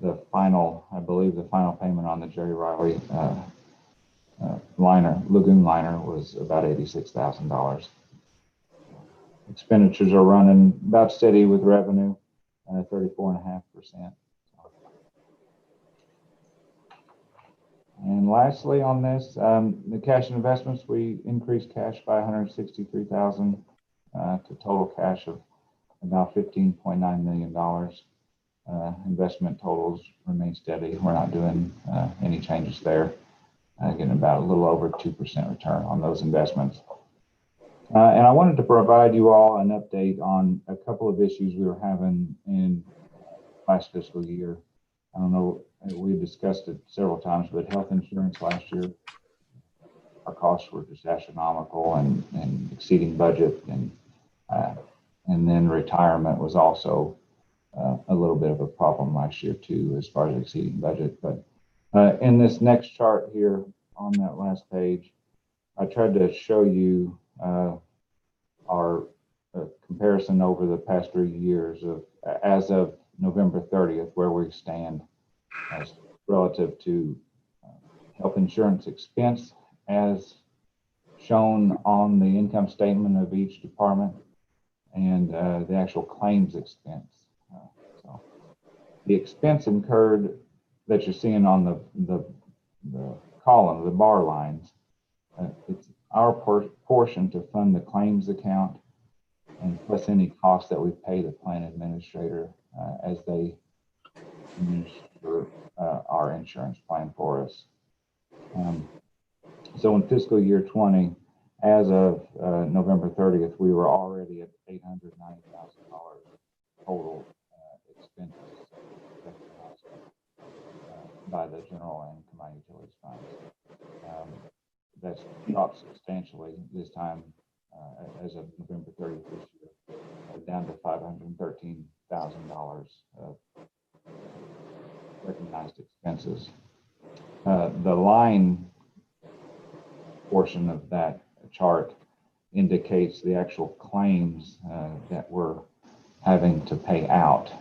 I believe the final payment on the Jerry Riley lagoon liner was about $86,000. Expenditures are running about steady with revenue, 34.5%. And lastly on this, the cash and investments, we increased cash by $163,000 to total cash of about $15.9 million. Investment totals remain steady. We're not doing any changes there. Getting about a little over 2% return on those investments. And I wanted to provide you all an update on a couple of issues we were having in last fiscal year. I don't know, we discussed it several times, but health insurance last year, our costs were just astronomical and exceeding budget, and then retirement was also a little bit of a problem last year too, as far as exceeding budget. But in this next chart here on that last page, I tried to show you our comparison over the past 3 years of as of November 30th, where we stand as relative to health insurance expense as shown on the income statement of each department, and the actual claims expense. So the expense incurred that you're seeing on the column, the bar lines, it's our portion to fund the claims account, and plus any costs that we pay the plan administrator as they administer our insurance plan for us. So in fiscal year 20, as of November 30th, we were already at $890,000 total expenses by the general and combined utilities funds. That's dropped substantially this time as of November 30th this year, down to $513,000 of recognized expenses. The line portion of that chart indicates the actual claims that we're having to pay out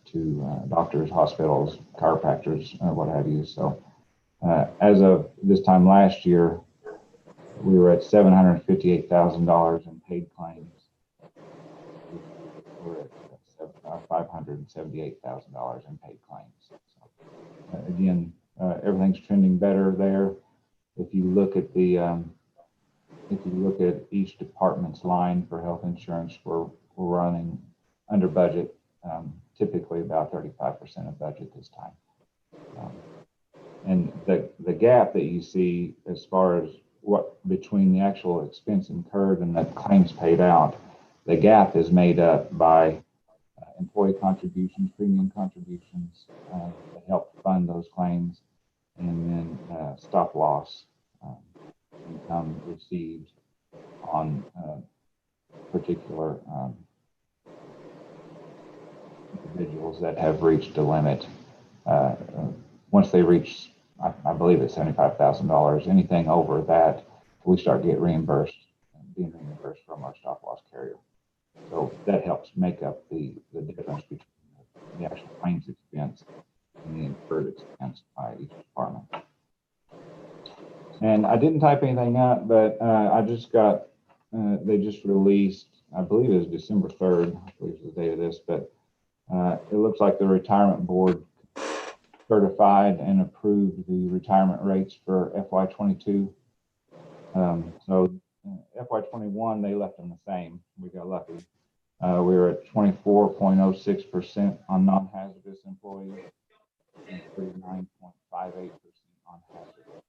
to doctors, hospitals, chiropractors, what have you. So as of this time last year, we were at $758,000 in paid claims. We're at $578,000 in paid claims. So, again, everything's trending better there. If you look at each department's line for health insurance, we're running under budget, typically about 35% of budget this time. And the gap that you see as far as what between the actual expense incurred and the claims paid out, the gap is made up by employee contributions, premium contributions that help fund those claims, and then stop loss income received on particular individuals that have reached a limit. Once they reach, I believe it's $75,000, anything over that, we start being reimbursed from our stop loss carrier. So that helps make up the difference between the actual claims expense and the incurred expense by each department. And I didn't type anything up, but I just got, they just released, I believe it was December 3rd, I believe is the date of this, but it looks like the retirement board certified and approved the retirement rates for FY22. So FY21, they left them the same. We got lucky. We were at 24.06% on non-hazardous employees and 39.58% on hazardous.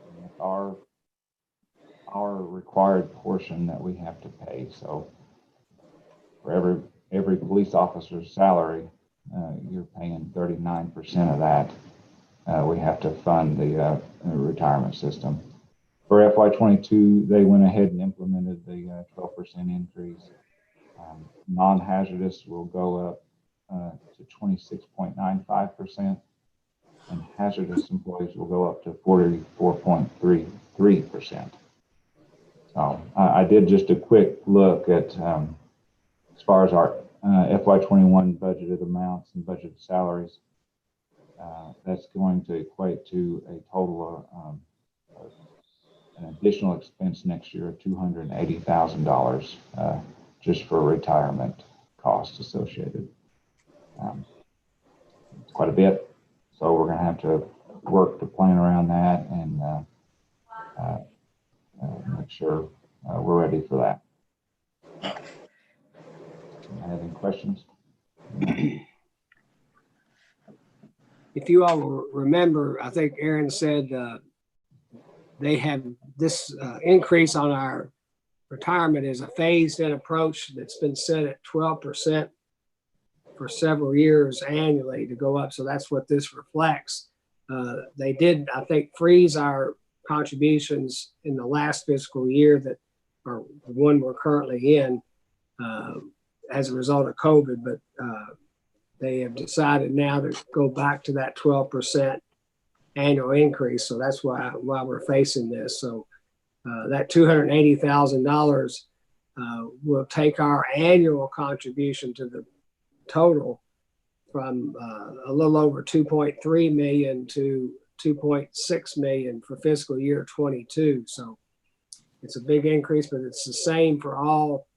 And that's our required portion that we have to pay. So for every police officer's salary, you're paying 39% of that. We have to fund the retirement system. For FY22, they went ahead and implemented the 12% increase. Non-hazardous will go up to 26.95%, and hazardous employees will go up to 44.33%. So I did just a quick look at as far as our FY21 budgeted amounts and budgeted salaries. That's going to equate to a total of an additional expense next year of $280,000 just for retirement costs associated. It's quite a bit, so we're going to have to work to plan around that and make sure we're ready for that. Have any questions? If you all remember, I think Aaron said they have this increase on our retirement is a phased-in approach that's been set at 12% for several years annually to go up. So that's what this reflects. They did, I think, freeze our contributions in the last fiscal year that are the one we're currently in as a result of COVID, but they have decided now to go back to that 12% annual increase. So that's why we're facing this. So that $280,000 will take our annual contribution to the total from a little over 2.3 million to 2.6 million for fiscal year 22. So it's a big increase, but it's the same for all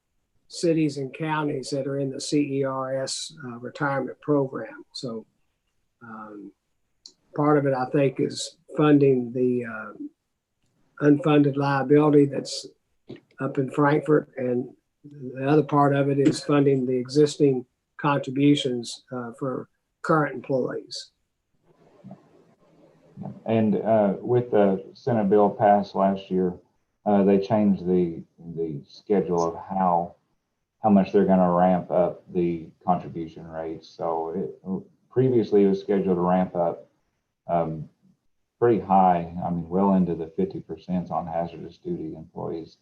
cities and counties that are in the CERS retirement program. So part of it, I think, is funding the unfunded liability that's up in Frankfurt, and the other part of it is funding the existing contributions for current employees. And with the Senate bill passed last year, they changed the schedule of how much they're going to ramp up the contribution rates. So previously it was scheduled to ramp up pretty high. I mean, well into the 50% on hazardous duty employees,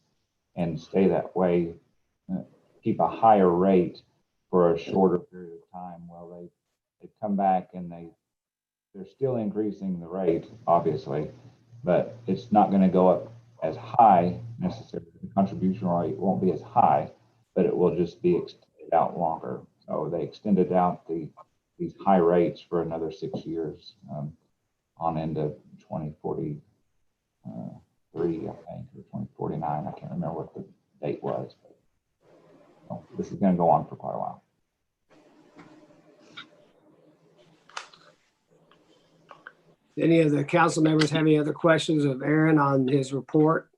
and stay that way, keep a higher rate for a shorter period of time. Well, they come back and they're still increasing the rate, obviously, but it's not going to go up as high necessarily. The contribution rate won't be as high, but it will just be extended out longer. So they extended out these high rates for another 6 years on into 2043, I think, or 2049. I can't remember what the date was. But, so this is going to go on for quite a while. Any of the council members have any other questions of Aaron on his report?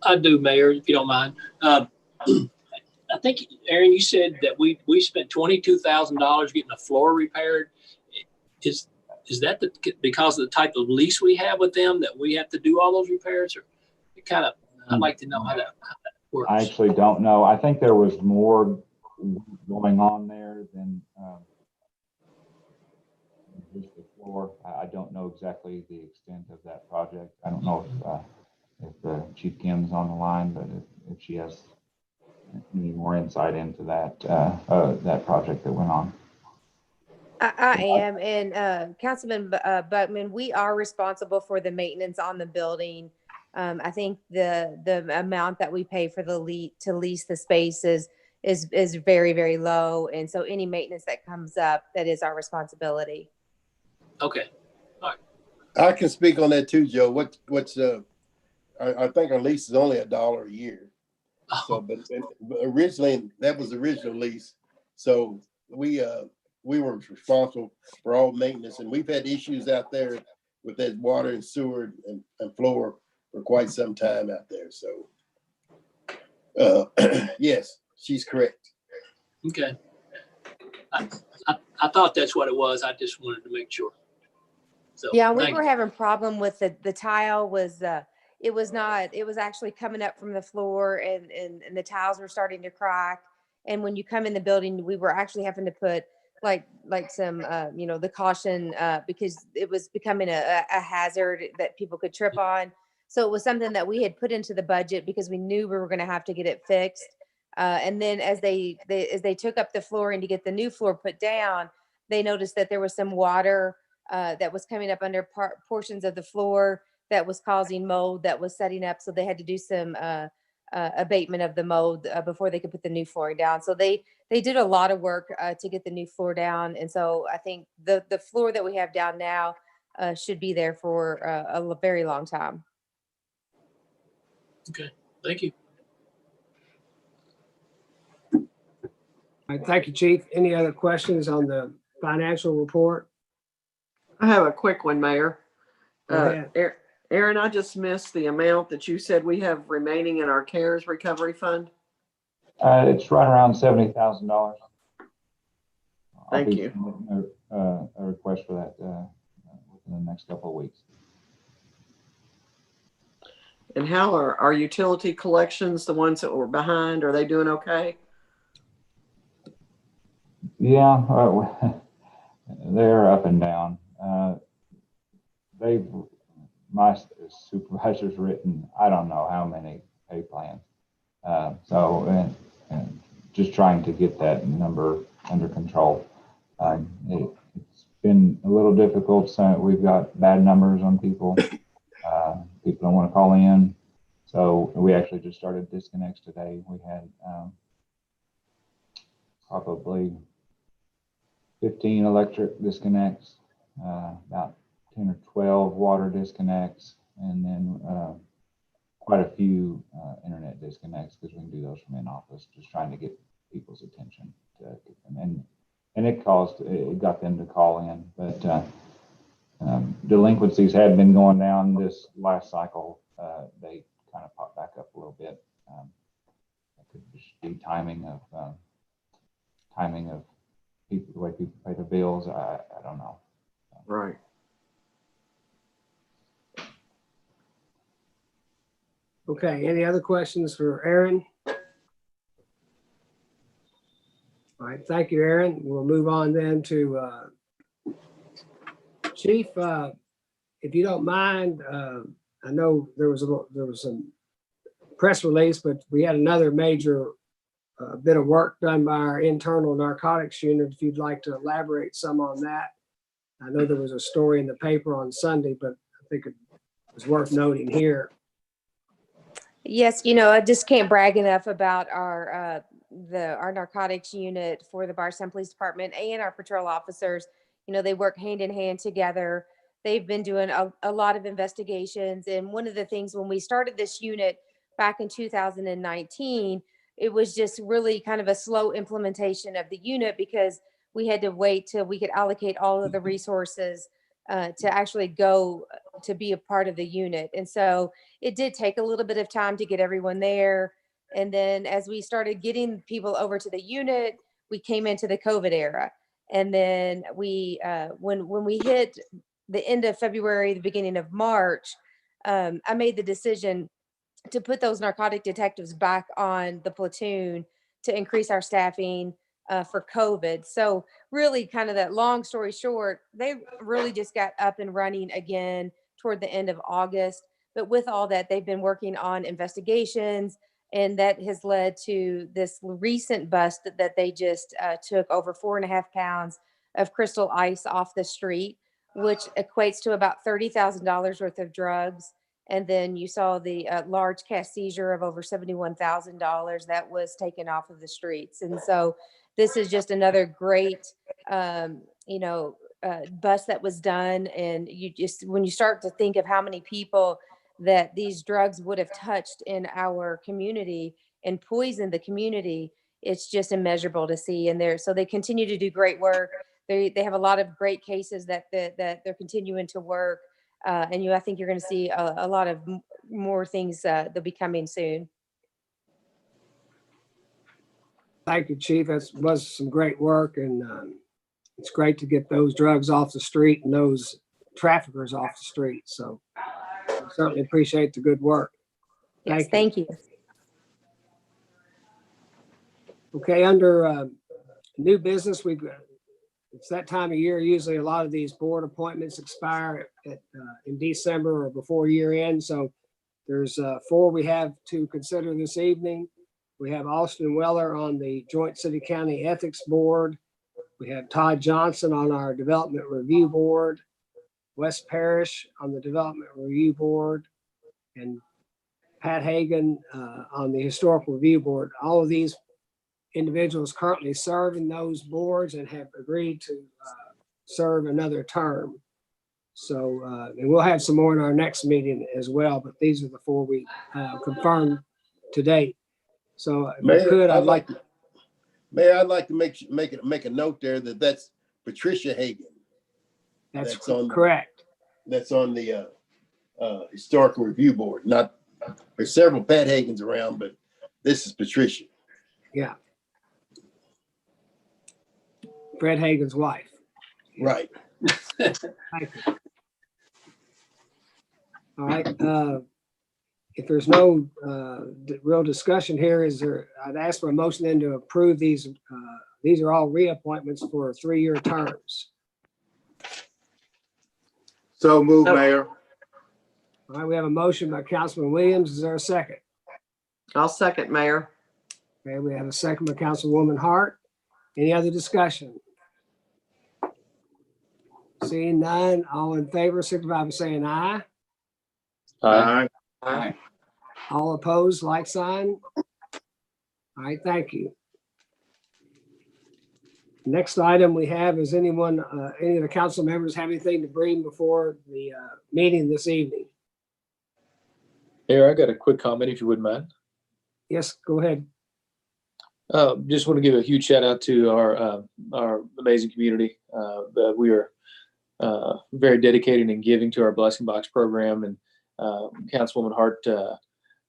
I do, Mayor, if you don't mind. I think, Aaron, you said that we spent $22,000 getting a floor repaired. Is that because of the type of lease we have with them that we have to do all those repairs? Or it kind of, I'd like to know how that works. I actually don't know. I think there was more going on there than just the floor. I don't know exactly the extent of that project. I don't know if Chief Kim's on the line, but if she has any more insight into that project that went on. I am, and Councilman Buckman, we are responsible for the maintenance on the building. I think the amount that we pay for to lease the space is very, very low, and so any maintenance that comes up, that is our responsibility. Okay, all right. I can speak on that too, Joe. I think our lease is only $1 a year. So, but originally that was the original lease. So we were responsible for all maintenance, and we've had issues out there with that water and sewer and floor for quite some time out there. So, yes, she's correct. Okay. I thought that's what it was. I just wanted to make sure. So, yeah, we were having problem with the tile was it was actually coming up from the floor, and the tiles were starting to crack. And when you come in the building, we were actually having to put like some the caution because it was becoming a hazard that people could trip on. So it was something that we had put into the budget because we knew we were going to have to get it fixed. And then as they took up the flooring to get the new floor put down, they noticed that there was some water that was coming up under portions of the floor that was causing mold that was setting up. So they had to do some abatement of the mold before they could put the new flooring down. So they did a lot of work to get the new floor down. And so I think the floor that we have down now should be there for a very long time. Okay, thank you. All right, thank you, Chief. Any other questions on the financial report? I have a quick one, Mayor. Go ahead. Aaron, I just missed the amount that you said we have remaining in our CARES recovery fund. It's right around $70,000. Thank you. A request for that within the next couple of weeks. And how are our utility collections, the ones that were behind, are they doing okay? Yeah, they're up and down. My supervisor's written, I don't know how many pay plans. And just trying to get that number under control. It's been a little difficult. So we've got bad numbers on people. People don't want to call in. So we actually just started disconnects today. We had probably 15 electric disconnects, about 10 or 12 water disconnects, and then quite a few internet disconnects because we can do those from in office, just trying to get people's attention. And it got them to call in. But delinquencies had been going down this last cycle. They kind of popped back up a little bit. It could just be timing of people, the way people pay their bills. I don't know. Right. Okay, any other questions for Aaron? All right, thank you, Aaron. We'll move on then to Chief. If you don't mind, I know there was some press release, but we had another major bit of work done by our internal narcotics unit. If you'd like to elaborate some on that. I know there was a story in the paper on Sunday, but I think it was worth noting here. Yes, you know, I just can't brag enough about our narcotics unit for the Bardstown Police Department and our patrol officers. You know, they work hand in hand together. They've been doing a lot of investigations. And one of the things when we started this unit back in 2019, it was just really kind of a slow implementation of the unit because we had to wait till we could allocate all of the resources to actually go to be a part of the unit. And so it did take a little bit of time to get everyone there. And then as we started getting people over to the unit, we came into the COVID era. And then we, when we hit the end of February, the beginning of March, I made the decision to put those narcotic detectives back on the platoon to increase our staffing for COVID. So really kind of that long story short, they really just got up and running again toward the end of August. But with all that, they've been working on investigations, and that has led to this recent bust that they just took over 4.5 pounds of crystal ice off the street, which equates to about $30,000 worth of drugs. And then you saw the large cash seizure of over $71,000 that was taken off of the streets. And so this is just another great, bust that was done. And when you start to think of how many people that these drugs would have touched in our community and poisoned the community, it's just immeasurable to see. And so they continue to do great work. They have a lot of great cases that they're continuing to work. I think you're going to see a lot of more things that'll be coming soon. Thank you, Chief. That was some great work, and it's great to get those drugs off the street and those traffickers off the street. So I certainly appreciate the good work. Yes, thank you. Okay, under new business, it's that time of year. Usually a lot of these board appointments expire in December or before year end. So there's 4 we have to consider this evening. We have Austin Weller on the Joint City County Ethics Board. We have Todd Johnson on our Development Review Board, Wes Parrish on the Development Review Board, and Pat Hagan on the Historical Review Board. All of these individuals currently serve in those boards and have agreed to serve another term. So, and we'll have some more in our next meeting as well, but these are the 4 we confirmed to date. So if I could, I'd like to. Mayor, I'd like to make a note there that's Patricia Hagan. That's correct. That's on the Historical Review Board. There's several Pat Hagans around, but this is Patricia. Yeah. Fred Hagan's wife. Right. Thank you. All right. If there's no real discussion here, I'd ask for a motion then to approve these these are all reappointments for 3-year terms. So move, Mayor. All right, we have a motion by Councilman Williams. Is there a second? I'll second, Mayor. Okay, we have a second by Councilwoman Hart. Any other discussion? Seeing none, all in favor, signify by saying aye. Aye. Aye. All opposed, like sign. All right, thank you. Next item we have is any of the council members have anything to bring before the meeting this evening? Mayor, I got a quick comment if you wouldn't mind. Yes, go ahead. Just want to give a huge shout out to our amazing community. We are very dedicated and giving to our Blessing Box program, and Councilwoman Hart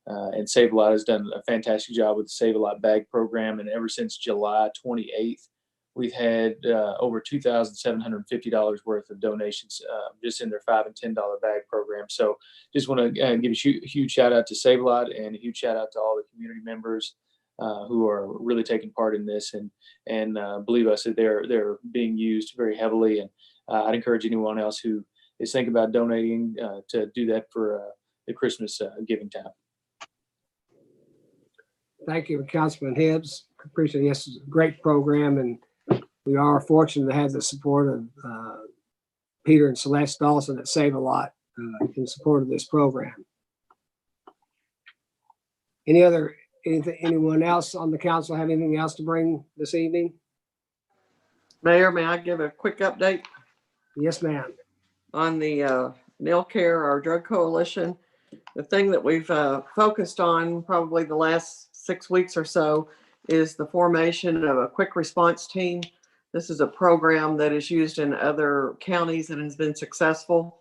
and Save a Lot has done a fantastic job with the Save a Lot bag program. And ever since July 28th, we've had over $2,750 worth of donations just in their $5 and $10 bag program. So just want to give a huge shout out to Save a Lot and a huge shout out to all the community members who are really taking part in this, and believe us, that they're being used very heavily. And I'd encourage anyone else who is thinking about donating to do that for the Christmas giving time. Thank you, Councilman Hibbs. Appreciate it. Yes, it's a great program, and we are fortunate to have the support of Peter and Celeste Dawson at Save a Lot in support of this program. Anyone else on the council have anything else to bring this evening? Mayor, may I give a quick update Yes, ma'am. on the Nail Care, our drug coalition? The thing that we've focused on probably the last 6 weeks or so is the formation of a quick response team. This is a program that is used in other counties and has been successful.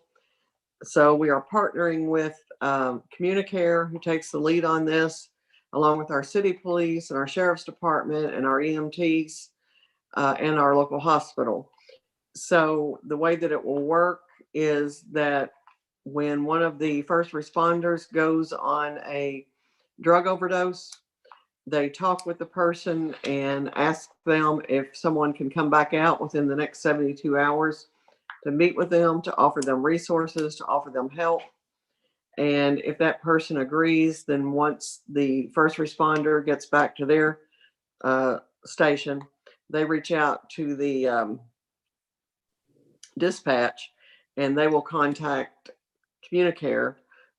So we are partnering with Communicare, who takes the lead on this, along with our city police and our sheriff's department and our EMTs and our local hospital. So the way that it will work is that when one of the first responders goes on a drug overdose, they talk with the person and ask them if someone can come back out within the next 72 hours to meet with them, to offer them resources, to offer them help. And if that person agrees, then once the first responder gets back to their station, they reach out to the dispatch, and they will contact Communicare,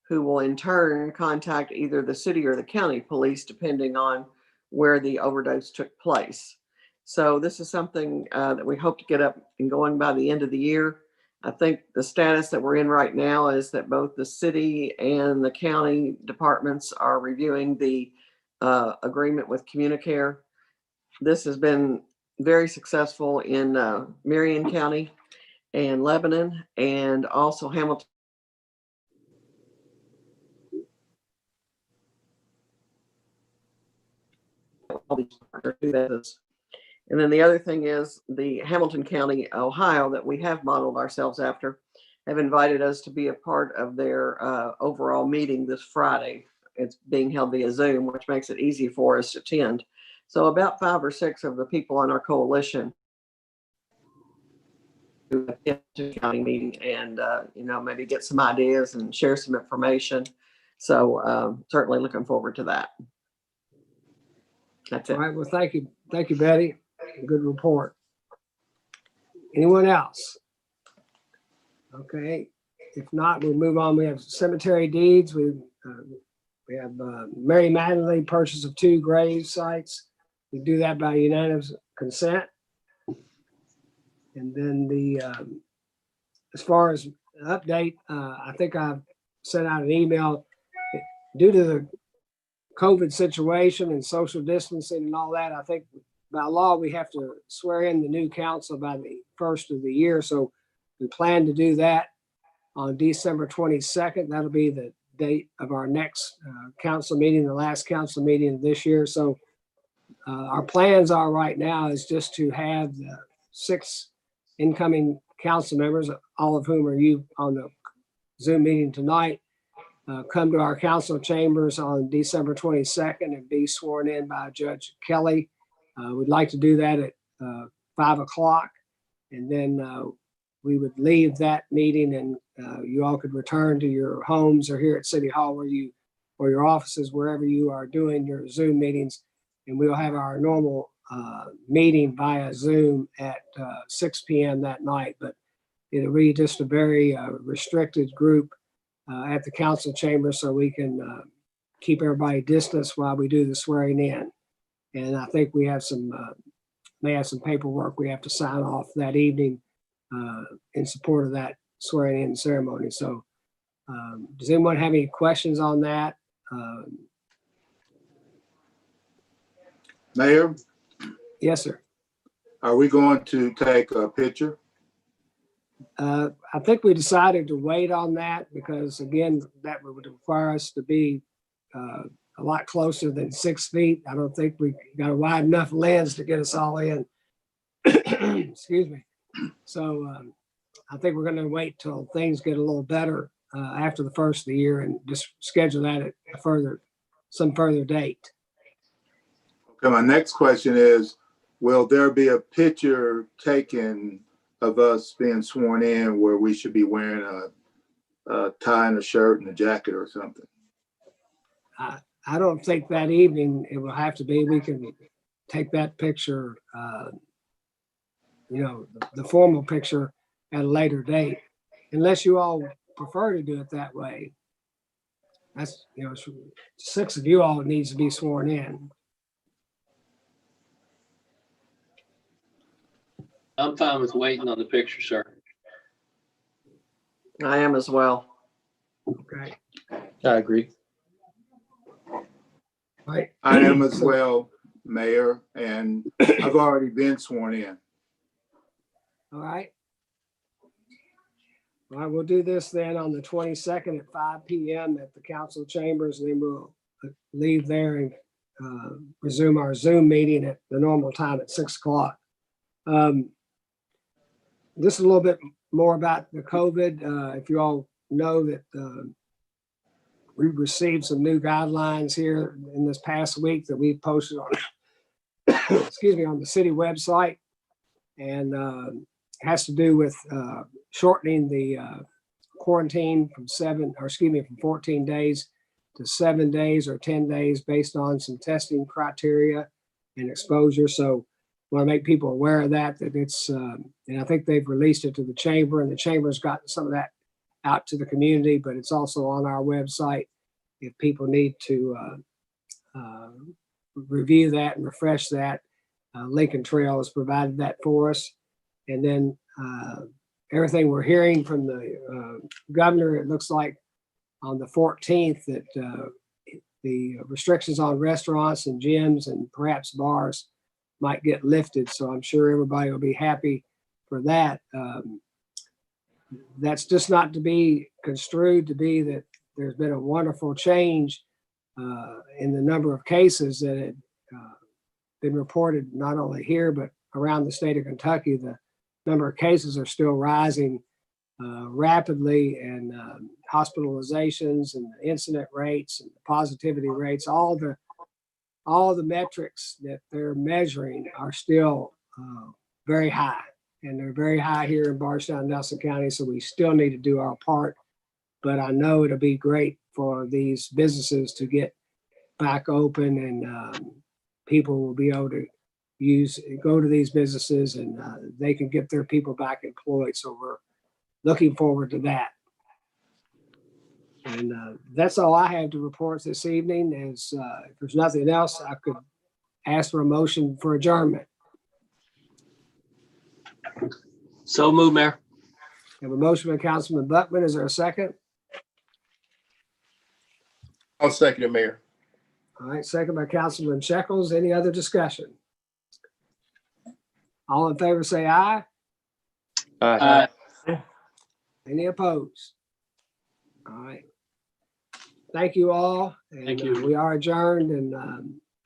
who will in turn contact either the city or the county police, depending on where the overdose took place. So this is something that we hope to get up and going by the end of the year. I think the status that we're in right now is that both the city and the county departments are reviewing the agreement with Communicare. This has been very successful in Marion County and Lebanon, and also Hamilton. All these partners do this. And then the other thing is the Hamilton County, Ohio, that we have modeled ourselves after, have invited us to be a part of their overall meeting this Friday. It's being held via Zoom, which makes it easy for us to attend. So about 5 or 6 of the people on our coalition who attend the county meeting and, maybe get some ideas and share some information. So certainly looking forward to that. That's it. All right, well, thank you. Thank you, Betty. Good report. Anyone else? Okay, if not, we'll move on. We have cemetery deeds. We have Mary Magdalene purchase of 2 grave sites. We do that by unanimous consent. And then as far as update, I think I've sent out an email. Due to the COVID situation and social distancing and all that, I think by law, we have to swear in the new council by the 1st of the year. So we plan to do that on December 22nd. That'll be the date of our next council meeting, the last council meeting of this year. So our plans are right now is just to have the 6 incoming council members, all of whom are you on the Zoom meeting tonight, come to our council chambers on December 22nd and be sworn in by Judge Kelly. We'd like to do that at 5 o'clock. And then we would leave that meeting and you all could return to your homes or here at City Hall or your offices, wherever you are doing your Zoom meetings. And we'll have our normal meeting via Zoom at 6 p.m. that night. But it'll be just a very restricted group at the council chamber so we can keep everybody distanced while we do the swearing in. And I think we have may have some paperwork we have to sign off that evening in support of that swearing in ceremony. So does anyone have any questions on that? Mayor, Yes, sir. are we going to take a picture? I think we decided to wait on that because again, that would require us to be a lot closer than 6 feet. I don't think we got a wide enough lens to get us all in. Excuse me. So I think we're going to wait till things get a little better after the first of the year and just schedule that at some further date. Okay, my next question is, will there be a picture taken of us being sworn in where we should be wearing a tie and a shirt and a jacket or something? I don't think that evening it will have to be. We can take that picture, the formal picture at a later date, unless you all prefer to do it that way. That's, 6 of you all needs to be sworn in. I'm fine with waiting on the picture, sir. I am as well. Okay. I agree. Right. I am as well, Mayor, and I've already been sworn in. All right. All right, we'll do this then on the 22nd at 5 p.m. at the council chambers, and then we'll leave there and resume our Zoom meeting at the normal time at 6 o'clock. This is a little bit more about the COVID. If you all know that we've received some new guidelines here in this past week that we posted on, excuse me, on the city website, and has to do with shortening the quarantine from 14 days to 7 days or 10 days based on some testing criteria and exposure. So I want to make people aware of that it's, and I think they've released it to the chamber, and the chamber's gotten some of that out to the community, but it's also on our website if people need to review that and refresh that. Lincoln Trail has provided that for us. And then everything we're hearing from the governor, it looks like on the 14th that the restrictions on restaurants and gyms and perhaps bars might get lifted. So I'm sure everybody will be happy for that. That's just not to be construed to be that there's been a wonderful change in the number of cases that had been reported not only here, but around the state of Kentucky. The number of cases are still rising rapidly, and hospitalizations and the incident rates and the positivity rates, all the metrics that they're measuring are still very high, and they're very high here in Bardstown, Nelson County. So we still need to do our part, but I know it'll be great for these businesses to get back open, and people will be able to go to these businesses, and they can get their people back employed. So we're looking forward to that. And that's all I have to report this evening. Is if there's nothing else, I could ask for a motion for adjournment. So move, Mayor. I have a motion by Councilman Buckman. Is there a second? I'll second it, Mayor. All right, second by Councilman Shekels. Any other discussion? All in favor say aye. Aye. Any opposed? All right. Thank you all. And, Thank you. we are adjourned, and